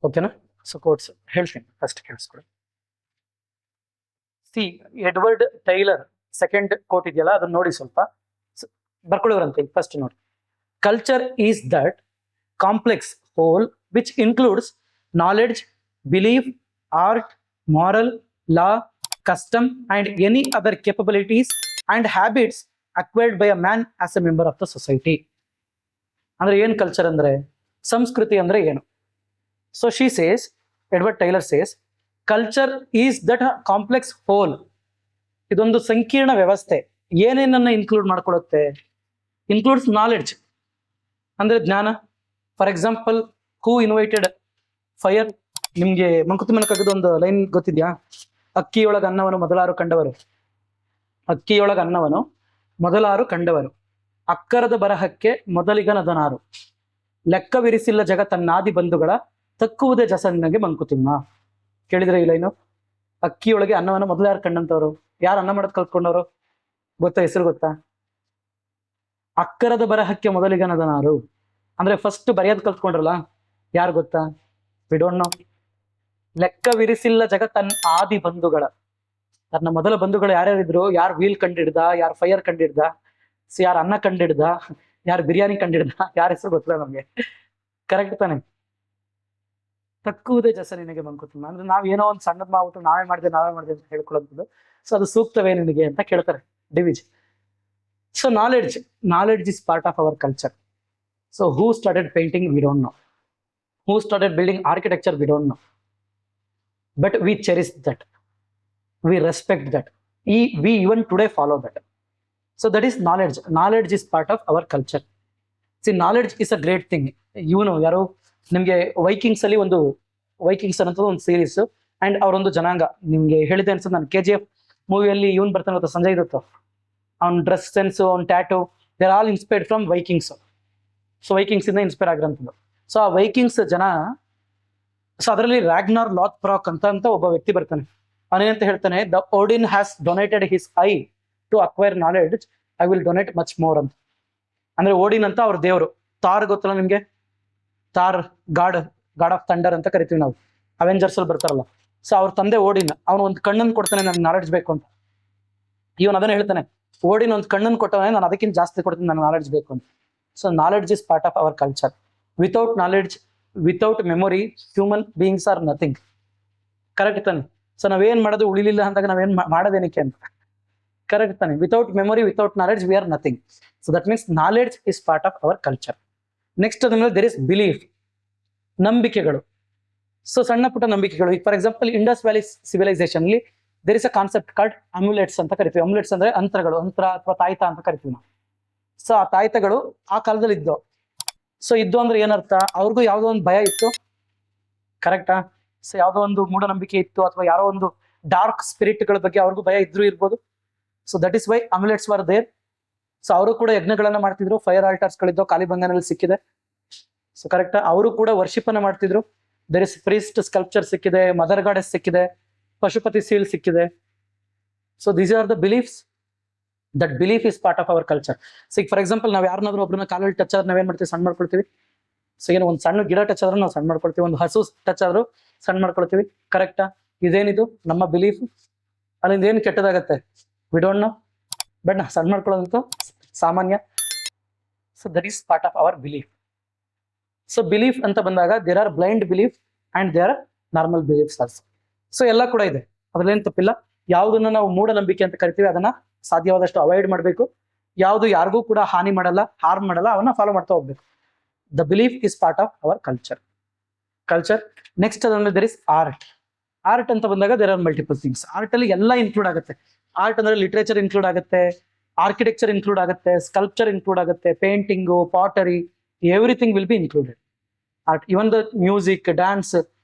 ಓಕೆನಾ? ಸೊ ಕೋಟ್ಸ್ ಹೇಳ್ತೀನಿ, ಫಸ್ಟ್ ಕೇಳಿಸ್ಕೊಳ್ಳಿ. See Edward Tylor second quote ಇದೆಯಲ್ಲ, ಅದನ್ನ ನೋಡಿ ಸ್ವಲ್ಪ ಬರ್ಕೊಳ್ಳೋರಂತೆ. ಫಸ್ಟ್ ನೋಡಿ, culture is that complex whole which includes knowledge, belief, art, moral, law, custom and any other capabilities and habits acquired by a man as a member of the society. ಅಂದ್ರೆ ಏನ್ ಕಲ್ಚರ್ ಅಂದ್ರೆ, ಸಂಸ್ಕೃತಿ ಅಂದ್ರೆ ಏನು? So she says, Edward Tylor says, culture is that complex whole. ಇದೊಂದು ಸಂಕೀರ್ಣ ವ್ಯವಸ್ಥೆ. ಏನೇನನ್ನ ಇನ್ಕ್ಲೂಡ್ ಮಾಡ್ಕೊಳ್ಳುತ್ತೆ? ಇನ್ಕ್ಲೂಡ್ಸ್ ನಾಲೆಡ್ಜ್ ಅಂದ್ರೆ ಜ್ಞಾನ. For example, who invited fire? ನಿಮ್ಗೆ ಮಂಕುತಿಮ್ಮನ ಕಗ್ಗದ ಒಂದು ಲೈನ್ ಗೊತ್ತಿದ್ಯಾ? ಅಕ್ಕಿಯೊಳಗ ಅನ್ನವನು ಮೊದಲಾರು ಕಂಡವರು, ಅಕ್ಕಿಯೊಳಗ ಅನ್ನವನು ಮೊದಲಾರು ಕಂಡವರು, ಅಕ್ಕರದ ಬರಹಕ್ಕೆ ಮೊದಲಿಗನದನಾರು, ಲೆಕ್ಕವಿರಿಸಿಲ್ಲ ಜಗತ್ತನ್ನಾದಿ ಬಂಧುಗಳ ತಕ್ಕುವುದೇ ಜಸನಿನಗೆ ಮಂಕುತಿಮ್ಮ. ಕೇಳಿದ್ರೆ ಈ ಲೈನು? ಅಕ್ಕಿಯೊಳಗೆ ಅನ್ನವನು ಮೊದಲಾರು ಕಂಡಂತವ್ರು ಯಾರು? ಅನ್ನ ಮಾಡೋದು ಕಲ್ತ್ಕೊಂಡವರು ಗೊತ್ತಾ? ಹೆಸರು ಗೊತ್ತಾ? ಅಕ್ಕರದ ಬರಹಕ್ಕೆ ಮೊದಲಿಗನದನಾರು ಅಂದ್ರೆ ಫಸ್ಟ್ ಬರೆಯೋದು ಕಲ್ತ್ಕೊಂಡ್ರಲ್ಲ, ಯಾರು ಗೊತ್ತಾ? V don't no. ಲೆಕ್ಕವಿರಿಸಿಲ್ಲ ಜಗತ್ತನ್ನ ಆದಿ ಬಂಧುಗಳ, ತನ್ನ ಮೊದಲ ಬಂಧುಗಳು ಯಾರ್ಯಾರಿದ್ರು? ಯಾರು ವೀಲ್ ಕಂಡಿಡ್ದ, ಯಾರು ಫೈರ್ ಕಂಡಿಡ್ದ, ಯಾರು ಅನ್ನ ಕಂಡಿಡ್ದ, ಯಾರು ಬಿರಿಯಾನಿ ಕಂಡಿಡ್ದ, ಯಾರ ಹೆಸರು ಗೊತ್ತಿಲ್ಲ ನಮ್ಗೆ. ಕರೆಕ್ಟ್ ತಾನೆ? ತಕ್ಕುವುದೇ ಜಸ ನಿನಗೆ ಮಂಕುತಿಮ್ಮ ಅಂದ್ರೆ ನಾವ್ ಏನೋ ಒಂದು ಸಣ್ಣದ್ ಮಾಡ್ಬಿಟ್ಟು ನಾವೇ ಮಾಡಿದೆ ಅಂತ ಹೇಳ್ಕೊಳ್ಳೋದು. ಸೊ ಅದು ಸೂಕ್ತವೇ ನಿನಗೆ ಅಂತ ಕೇಳ್ತಾರೆ ಡಿವಿಜ್. So knowledge is part of our culture. So who started painting? We don't know. Who started building architecture? We don't know. But we cherish that. We respect that. We even today follow that. So that is knowledge. Knowledge is part of our culture. See, knowledge is a great thing. ಯಾರು ನಿಮ್ಗೆ ವೈಕಿಂಗ್ಸ್ ಅಲ್ಲಿ ವೈಕಿಂಗ್ಸ್ ಅನ್ನೋದು ಒಂದು ಸೀರೀಸ್, ಅಂಡ್ ಅವರೊಂದು ಜನಾಂಗ ನಿಮ್ಗೆ ಹೇಳಿದೆ ಅನ್ಸುತ್ತೆ. ನಾನು KGF ಮೂವಿಯಲ್ಲಿ ಇವನ್ ಬರ್ತಾನೆ ಗೊತ್ತಾ, ಸಂಜಯ್ ದತ್ತ. ಅವ್ನ ಡ್ರೆಸ್ ಸೆನ್ಸ್, ಅವ್ನ tattoo, they are all inspired from Vikings. So Vikings ಇಂದ ಇನ್ಸ್ಪೈರ್ ಆಗಿರೋಂಥದ್ದು. ಸೊ ಆ ವೈಕಿಂಗ್ಸ್ ಜನ, ಸೊ ಅದರಲ್ಲಿ ರಾಗ್ನಾರ್ ಲಾಥ್ಬ್ರಾಕ್ ಅಂತ ಒಬ್ಬ ವ್ಯಕ್ತಿ ಬರ್ತಾನೆ. ಅವನೇನಂತ ಹೇಳ್ತಾನೆ, the Odin has donated his eye to acquire knowledge, I will donate much more ಅಂತ. ಅಂದ್ರೆ ಓಡಿನ್ ಅಂತ ಅವ್ರ ದೇವರು. ಥಾರ್ ಗೊತ್ತಲ್ಲ ನಿಮ್ಗೆ? ಥಾರ್ ಗಾಡ್ ಆಫ್ ಥಂಡರ್ ಅಂತ ಕರಿತೀವಿ ನಾವು, ಅವೆಂಜರ್ಸ್ ಅಲ್ಲಿ ಬರ್ತಾರಲ್ಲ. ಸೊ ಅವ್ರ ತಂದೆ ಓಡಿನ್, ಅವನು ಒಂದು ಕಣ್ಣನ್ನು ಕೊಡ್ತಾನೆ ನನ್ಗೆ ನಾಲೆಡ್ಜ್ ಬೇಕು ಅಂತ. ಇವನ್ ಅದನ್ನ ಹೇಳ್ತಾನೆ, ಓಡಿನ್ ಒಂದು ಕಣ್ಣನ್ನು ಕೊಟ್ಟವನೇ, ನಾನು ಅದಕ್ಕಿಂತ ಜಾಸ್ತಿ ಕೊಡ್ತೀನಿ, ನನಗೆ ನಾಲೆಡ್ಜ್ ಬೇಕು ಅಂತ. So knowledge is part of our culture. Without knowledge, without memory, human beings are nothing. Correct ತಾನೆ? ಸೊ ನಾವೇನ್ ಮಾಡೋದು ಉಳಿಲಿಲ್ಲ ಅಂದಾಗ ನಾವೇನ್ ಮಾಡೋದೇನಕ್ಕೆ ಅಂತ. ಕರೆಕ್ಟ್ ತಾನೆ? Without memory, without knowledge, we are nothing. So that means knowledge is part of our culture. Next ಅದ್ಮೇಲೆ ದೇರ್ ಇಸ್ ಬಿಲೀಫ್, ನಂಬಿಕೆಗಳು. ಸೊ ಸಣ್ಣ ಪುಟ್ಟ ನಂಬಿಕೆಗಳು. ಈಗ for example, Indus valley civilisation ಅಲ್ಲಿ there is a concept called ಅಮ್ಯುಲೆಟ್ಸ್ ಅಂತ ಕರಿತೀವಿ. ಅಮ್ಯುಲೆಟ್ಸ್ ಅಂದ್ರೆ ಅಂತರಗಳು, ಅಂತರ ಅಥವಾ ತಾಯ್ತ ಅಂತ ಕರಿತೀವಿ ನಾವು. ಸೊ ಆ ತಾಯ್ತಗಳು ಆ ಕಾಲದಲ್ಲಿ ಇದ್ದವು. ಸೊ ಇದ್ದು ಅಂದ್ರೆ ಏನರ್ಥ? ಅವ್ರಿಗೂ ಯಾವುದೋ ಒಂದು ಭಯ ಇತ್ತು. ಕರೆಕ್ಟಾ? ಸೊ ಯಾವುದೋ ಒಂದು ಮೂಢನಂಬಿಕೆ ಇತ್ತು, ಅಥವಾ ಯಾರೋ ಒಂದು ಡಾರ್ಕ್ ಸ್ಪಿರಿಟ್ಗಳ ಬಗ್ಗೆ ಅವ್ರಿಗೂ ಭಯ ಇರ್ಬೋದು. So that is why amulets were there. So ಅವರು ಕೂಡ ಯಜ್ಞಗಳನ್ನ ಮಾಡ್ತಿದ್ರು. ಫೈರ್ ಆಲ್ಟರ್ಸ್ ಗಳಿದ್ದು ಕಾಲಿಬಂಗನಲ್ಲಿ ಸಿಕ್ಕಿದೆ. ಸೊ ಕರೆಕ್ಟಾ? ಅವರು ಕೂಡ ವರ್ಷಿಪ್ ಅನ್ನ ಮಾಡ್ತಿದ್ರು. ದೇರ್ ಇಸ್ ಪ್ರೀಸ್ಟ್ ಸ್ಕಲ್ಪ್ಚರ್ ಸಿಕ್ಕಿದೆ, ಮದರ್ ಗಾಡೆಸ್ ಸಿಕ್ಕಿದೆ, ಪಶುಪತಿ ಸೀಲ್ ಸಿಕ್ಕಿದೆ. So these are the beliefs. That belief is part of our culture. So ಈಗ ಫಾರ್ ಎಕ್ಸಾಂಪಲ್, ನಾವ್ ಯಾರನ್ನಾದ್ರೂ ಒಬ್ರನ್ನ ಕಾಲಲ್ಲಿ ಟಚ್ ಆದ್ರೆ ನಾವೇನ್ ಮಾಡ್ತೀವಿ? ಸಣ್ಣ ಮಾಡ್ಕೊಳ್ತೀವಿ. ಸೊ ಏನೋ ಒಂದು ಸಣ್ಣ ಗಿಡ ಟಚ್ ಆದ್ರೂ ನಾವು ಸಣ್ಣ ಮಾಡ್ಕೊಳ್ತೀವಿ, ಒಂದು ಹಸು ಟಚ್ ಆದ್ರೂ ಸಣ್ಣ ಮಾಡ್ಕೊಳ್ತೀವಿ. ಕರೆಕ್ಟಾ? ಇದೇನಿದು ನಮ್ಮ ಬಿಲೀಫ್. ಅಲ್ಲಿಂದ ಏನು ಕೆಟ್ಟದಾಗತ್ತೆ? We don't know. ಬಟ್ ನಾವು ಸಣ್ಣ ಮಾಡ್ಕೊಳ್ಳೋದಂತೂ ಸಾಮಾನ್ಯ. So that is part of our belief. So belief ಅಂತ ಬಂದಾಗ there are blind belief and there are normal beliefs also. So ಎಲ್ಲ ಕೂಡ ಇದೆ, ಅದ್ರಲ್ಲೇನು ತಪ್ಪಿಲ್ಲ. ಯಾವುದನ್ನ ನಾವು ಮೂಢನಂಬಿಕೆ ಅಂತ ಕರಿತೀವಿ ಅದನ್ನ ಸಾಧ್ಯವಾದಷ್ಟು ಅವಾಯ್ಡ್ ಮಾಡಬೇಕು. ಯಾವುದು ಯಾರಿಗೂ ಕೂಡ ಹಾನಿ ಮಾಡಲ್ಲ, ಹಾರ್ಮ್ ಮಾಡಲ್ಲ, ಅವನ್ನ ಫಾಲೋ ಮಾಡ್ತಾ ಹೋಗ್ಬೇಕು. The belief is part of our culture. Next ಅದ್ರಲ್ಲಿ ದೇರ್ ಇಸ್ ಆರ್ಟ್. ಆರ್ಟ್ ಅಂತ ಬಂದಾಗ there are multiple things. Art ಅಲ್ಲಿ ಎಲ್ಲ ಇನ್ಕ್ಲೂಡ್ ಆಗುತ್ತೆ. ಆರ್ಟ್ ಅಂದ್ರೆ ಲಿಟ್ರೇಚರ್ ಇನ್ಕ್ಲೂಡ್ ಆಗುತ್ತೆ, ಆರ್ಕಿಟೆಕ್ಚರ್ ಇನ್ಕ್ಲೂಡ್ ಆಗುತ್ತೆ, ಸ್ಕಲ್ಪ್ಚರ್ ಇನ್ಕ್ಲೂಡ್ ಆಗುತ್ತೆ, painting, pottery, everything will be included. Art, even the music, dance,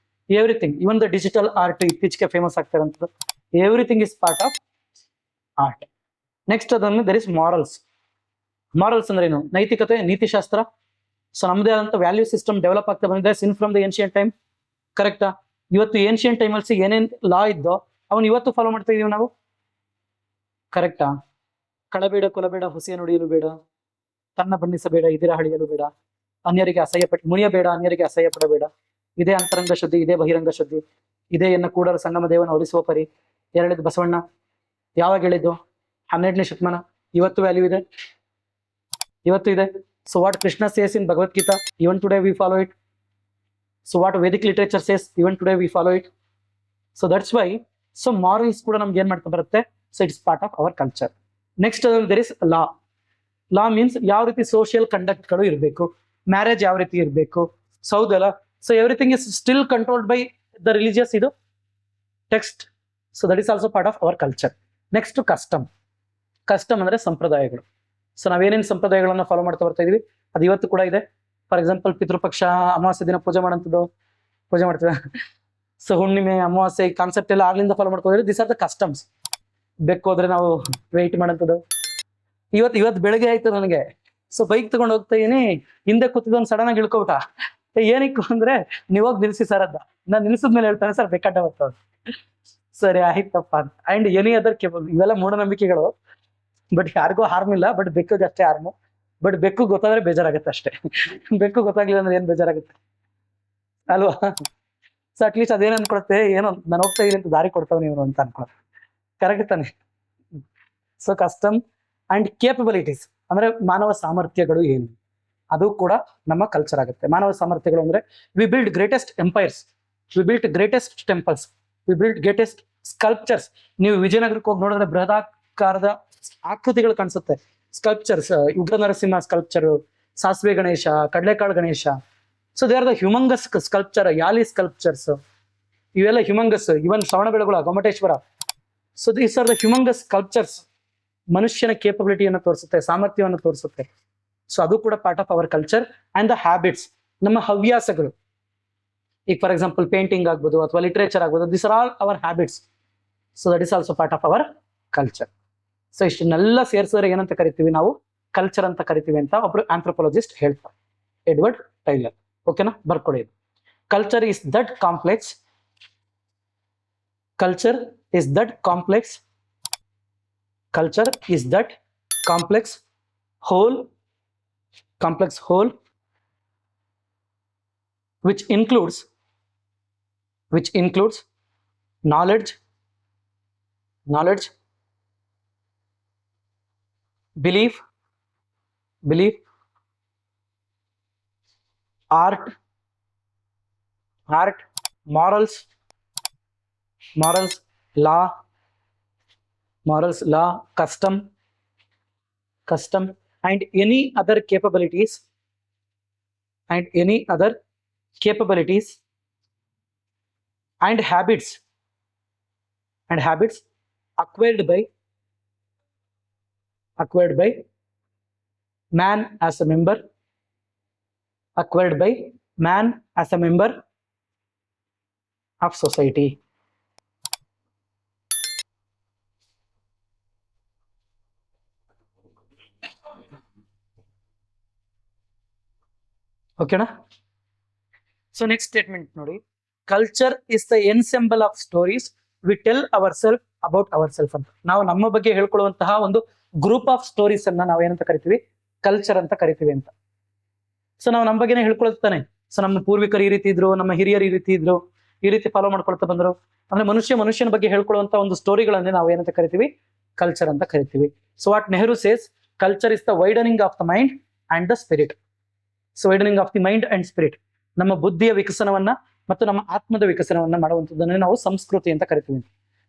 everything, even the digital art ಇತ್ತೀಚೆಗೆ ಫೇಮಸ್ ಆಗ್ತಿರೋಂಥದ್ದು, everything is part of art. Next ಅದನ್ನು ದರ್ ಇಸ್ ಮಾರಲ್ಸ್. ಮಾರಲ್ಸ್ ಅಂದ್ರೆ ಏನು? ನೈತಿಕತೆ, ನೀತಿಶಾಸ್ತ್ರ. ಸೊ ನಮ್ದೇ ಆದಂತ ವ್ಯಾಲ್ಯೂ ಸಿಸ್ಟಮ್ ಡೆವಲಪ್ ಆಗ್ತಾ ಬಂದಿದೆ ಸಿನ್ ಫ್ರಮ್ ದ ಏನ್ಷಿಯಂಟ್ ಟೈಮ್. ಕರೆಕ್ಟಾ? ಇವತ್ತು ಏನ್ಷಿಯಂಟ್ ಟೈಮಲ್ಲಿ ಏನೇನ್ ಲಾ ಇದ್ದೋ ಅವನು ಇವತ್ತು ಫಾಲೋ ಮಾಡ್ತಾ ಇದೀವಿ ನಾವು. ಕರೆಕ್ಟಾ? ಕಳಬೇಡ, ಕೊಲಬೇಡ, ಹುಸಿಯ ನುಡಿಯಲು ಬೇಡ, ತನ್ನ ಬಣ್ಣಿಸಬೇಡ, ಇದಿರ ಹಳಿಯಲು ಬೇಡ, ಅನ್ಯರಿಗೆ ಅಸಹ್ಯ ಮುನಿಯಬೇಡ, ಅನ್ಯರಿಗೆ ಅಸಹ್ಯ ಪಡಬೇಡ, ಇದೇ ಅಂತರಂಗ ಶುದ್ಧಿ, ಇದೇ ಬಹಿರಂಗ ಶುದ್ಧಿ, ಇದೇ ಎನ್ನ ಕೂಡಲ ಸಂಗಮ ದೇವನ ಒಲಿಸುವ ಪರಿ. ಎರಡನೇದು ಬಸವಣ್ಣ ಯಾವಾಗ ಹೇಳಿದ್ದು? 12ನೇ ಶತಮಾನ. ಇವತ್ತು ವ್ಯಾಲ್ಯೂ ಇದೆ, ಇವತ್ತು ಇದೆ. So what Krishna says in Bhagavad Gita, even today we follow it. So what Vedic literature says, even today we follow it. So that's why so morals ಕೂಡ ನಮ್ಗೆ ಏನ್ ಮಾಡ್ತಾ ಬರುತ್ತೆ. So it's part of our culture. Next there is law. Law means ಯಾವ ರೀತಿ ಸೋಷಿಯಲ್ ಕಂಡಕ್ಟ್ಗಳು ಇರಬೇಕು, ಮ್ಯಾರೇಜ್ ಯಾವ ರೀತಿ ಇರಬೇಕು. ಸೊ ಹೌದಲ್ಲ? So everything is still controlled by the religious ಇದು text. So that is also part of our culture. Next custom. Custom ಅಂದ್ರೆ ಸಂಪ್ರದಾಯಗಳು. ಸೊ ನಾವೇನೇನು ಸಂಪ್ರದಾಯಗಳನ್ನ ಫಾಲೋ ಮಾಡ್ತಾ ಬರ್ತಾ ಇದೀವಿ ಅದು ಇವತ್ತು ಕೂಡ ಇದೆ. ಫಾರ್ ಎಕ್ಸಾಂಪಲ್ ಪಿತೃಪಕ್ಷ, ಅಮಾವಾಸ್ಯೆ ದಿನ ಪೂಜೆ ಮಾಡೋಂಥದ್ದು, ಪೂಜೆ ಮಾಡ್ತೀವಿ. ಸೊ ಹುಣ್ಣಿಮೆ, ಅಮಾವಾಸ್ಯೆ ಕಾನ್ಸೆಪ್ಟ್ ಎಲ್ಲ ಆಗ್ಲಿಂದ ಫಾಲೋ ಮಾಡ್ಕೋದ್ರೆ ದಿಸ್ ಆರ್ ದ ಕಸ್ಟಮ್ಸ್. ಬೇಕು ಹೋದ್ರೆ ನಾವು ವೆಯ್ಟ್ ಮಾಡೋಂಥದ್ದು. ಇವತ್ತು ಬೆಳಗ್ಗೆ ಆಯ್ತು ನನಗೆ. ಸೊ ಬೈಕ್ ತಗೊಂಡು ಹೋಗ್ತಾ ಇದೀನಿ, ಹಿಂದೆ ಕೂತಿದ್ದೊಂದು ಸಡನ್ ಆಗಿ ಇಳ್ಕೊಬಿಟ್ಟ. ಏನಿಕ್ಕು ಅಂದ್ರೆ ನೀವಾಗ ನಿಲ್ಸಿ ಸರ್ ಅದ. ನಾನು ನಿಲ್ಸಿದ್ಮೇಲೆ ಹೇಳ್ತಾನೆ ಸರ್ ಬೇಕಾಟ ಬರ್ತದೆ. ಸರಿ ಆಯ್ತಪ್ಪ. ಅಂಡ್ ಎನಿ ಅದರ್ ಕೇಬಲ್, ಇವೆಲ್ಲ ಮೂಢನಂಬಿಕೆಗಳು. ಬಟ್ ಯಾರಿಗೂ ಹಾರ್ಮ್ ಇಲ್ಲ, ಬಟ್ ಬೆಕ್ಕಿಗೆ ಅಷ್ಟೇ ಹಾರ್ಮು. ಬಟ್ ಬೆಕ್ಕು ಗೊತ್ತಾದ್ರೆ ಬೇಜಾರಾಗುತ್ತೆ ಅಷ್ಟೇ. ಬೆಕ್ಕು ಗೊತ್ತಾಗ್ಲಿಲ್ಲ ಅಂದ್ರೆ ಏನ್ ಬೇಜಾರಾಗುತ್ತೆ ಅಲ್ವಾ? ಸೊ ಅಟ್ಲೀಸ್ಟ್ ಅದೇನ್ ಅನ್ಕೊಳುತ್ತೆ, ಏನೋ ನಾನು ಹೋಗ್ತಾ ಇದೀನಿ ಅಂತ ದಾರಿ ಕೊಡ್ತಾವ ನೀವು ಅಂತ ಅನ್ಕೊಳುತ್ತೆ. ಕರೆಕ್ಟ್ ತಾನೆ? ಸೊ ಕಸ್ಟಮ್ ಅಂಡ್ ಕೇಪಬಿಲಿಟೀಸ್ ಅಂದ್ರೆ ಮಾನವ ಸಾಮರ್ಥ್ಯಗಳು ಏನು, ಅದು ಕೂಡ ನಮ್ಮ ಕಲ್ಚರ್ ಆಗುತ್ತೆ. ಮಾನವ ಸಾಮರ್ಥ್ಯಗಳು ಅಂದ್ರೆ we build greatest empires, we built greatest temples, we built greatest sculptures. ನೀವು ವಿಜಯನಗರಕ್ಕೆ ಹೋಗಿ ನೋಡಿದ್ರೆ ಬೃಹದಾಕಾರದ ಆಕೃತಿಗಳು ಕಾಣಿಸುತ್ತೆ. ಸ್ಕಲ್ಪ್ಚರ್ಸ್, ಉಗ್ರ ನರಸಿಂಹ ಸ್ಕಲ್ಪ್ಚರ್, ಸಾಸಿವೆ ಗಣೇಶ, ಕಡಲೆಕಾಳು Ganesha. So they are the humongous sculpture, Yali sculptures, ಇವೆಲ್ಲ humongous. Even Shravanabelagola, Gommateshwara. So these are the humongous sculptures. ಮನುಷ್ಯನ ಕೇಪಬಿಲಿಟಿಯನ್ನು ತೋರಿಸುತ್ತೆ, ಸಾಮರ್ಥ್ಯವನ್ನು ತೋರಿಸುತ್ತೆ. ಸೊ ಅದು ಕೂಡ part of our culture. And the habits, ನಮ್ಮ ಹವ್ಯಾಸಗಳು. ಈಗ ಫಾರ್ ಎಕ್ಸಾಂಪಲ್ ಪೇಂಟಿಂಗ್ ಆಗ್ಬೋದು ಅಥವಾ ಲಿಟ್ರೇಚರ್ ಆಗ್ಬೋದು, this are all our habits. So that is also part of our culture. So ಇಷ್ಟನ್ನೆಲ್ಲ ಸೇರಿಸಿದ್ರೆ ಏನಂತ ಕರಿತೀವಿ ನಾವು? ಕಲ್ಚರ್ ಅಂತ ಕರಿತೀವಿ ಅಂತ ಒಬ್ರು ಆಂಥ್ರೋಪಾಲಜಿಸ್ಟ್ ಹೇಳ್ತಾರೆ, ಎಡ್ವರ್ಡ್ ಟೈಲರ್. ಓಕೆನಾ? ಬರ್ಕೊಡಿ. Culture is that complex, culture is that complex, culture is that complex whole which includes knowledge, belief, art, morals, law, custom, and any other capabilities, and habits acquired by man as a member, of society. ಓಕೆನಾ? ಸೊ ನೆಕ್ಸ್ಟ್ ಸ್ಟೇಟ್ಮೆಂಟ್ ನೋಡಿ. Culture is the ensemble of stories we tell our self about our self ಅಂತ. ನಾವು ನಮ್ಮ ಬಗ್ಗೆ ಹೇಳ್ಕೊಳ್ಳುವಂತಹ ಒಂದು ಗ್ರೂಪ್ ಆಫ್ ಸ್ಟೋರೀಸ್ ಅನ್ನ ನಾವು ಏನಂತ ಕರಿತೀವಿ? ಕಲ್ಚರ್ ಅಂತ ಕರಿತೀವಿ ಅಂತ. ಸೊ ನಾವು ನಮ್ಮ ಬಗ್ಗೆನೇ ಹೇಳ್ಕೊಳ್ತಾನೆ. ಸೊ ನಮ್ಮ ಪೂರ್ವಿಕರು ಈ ರೀತಿ ಇದ್ರು, ನಮ್ಮ ಹಿರಿಯರು ಈ ರೀತಿ ಇದ್ರು, ಈ ರೀತಿ ಫಾಲೋ ಮಾಡ್ಕೊಳ್ತಾ ಬಂದ್ರು ಅಂದ್ರೆ ಮನುಷ್ಯನ ಬಗ್ಗೆ ಹೇಳ್ಕೊಳ್ಳುವಂತ ಒಂದು ಸ್ಟೋರಿಗಳನ್ನೇ ನಾವು ಏನಂತ ಕರಿತೀವಿ? ಕಲ್ಚರ್ ಅಂತ ಕರಿತೀವಿ. So what Nehru says, culture is the widening of the mind and the spirit. So widening of the mind and spirit, ನಮ್ಮ ಬುದ್ಧಿಯ ವಿಕಸನವನ್ನ ಮತ್ತು ನಮ್ಮ ಆತ್ಮದ ವಿಕಸನವನ್ನ ಮಾಡುವಂಥದ್ದನ್ನೇ ನಾವು ಸಂಸ್ಕೃತಿ ಅಂತ ಕರಿತೀವಿ.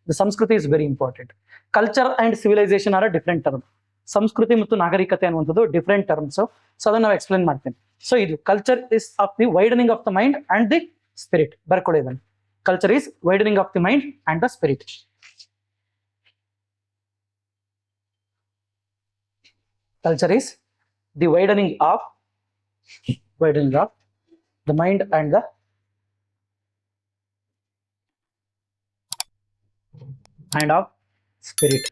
ದ ಸಂಸ್ಕೃತಿ is very important. Culture and civilisation are different term. ಸಂಸ್ಕೃತಿ ಮತ್ತು ನಾಗರಿಕತೆ ಅನ್ನುವಂಥದ್ದು ಡಿಫ್ರೆಂಟ್ ಟರ್ಮ್ಸ್. ಸೊ ಅದನ್ನ ನಾವು ಎಕ್ಸ್ಪ್ಲೇನ್ ಮಾಡ್ತೀನಿ. ಸೊ ಇದು culture is of the widening of the mind and the spirit. ಬರ್ಕೊಳ್ಳಿ ಇದನ್ನು. Culture is widening of the mind and the spirit. Culture is the widening of the mind and of spirit.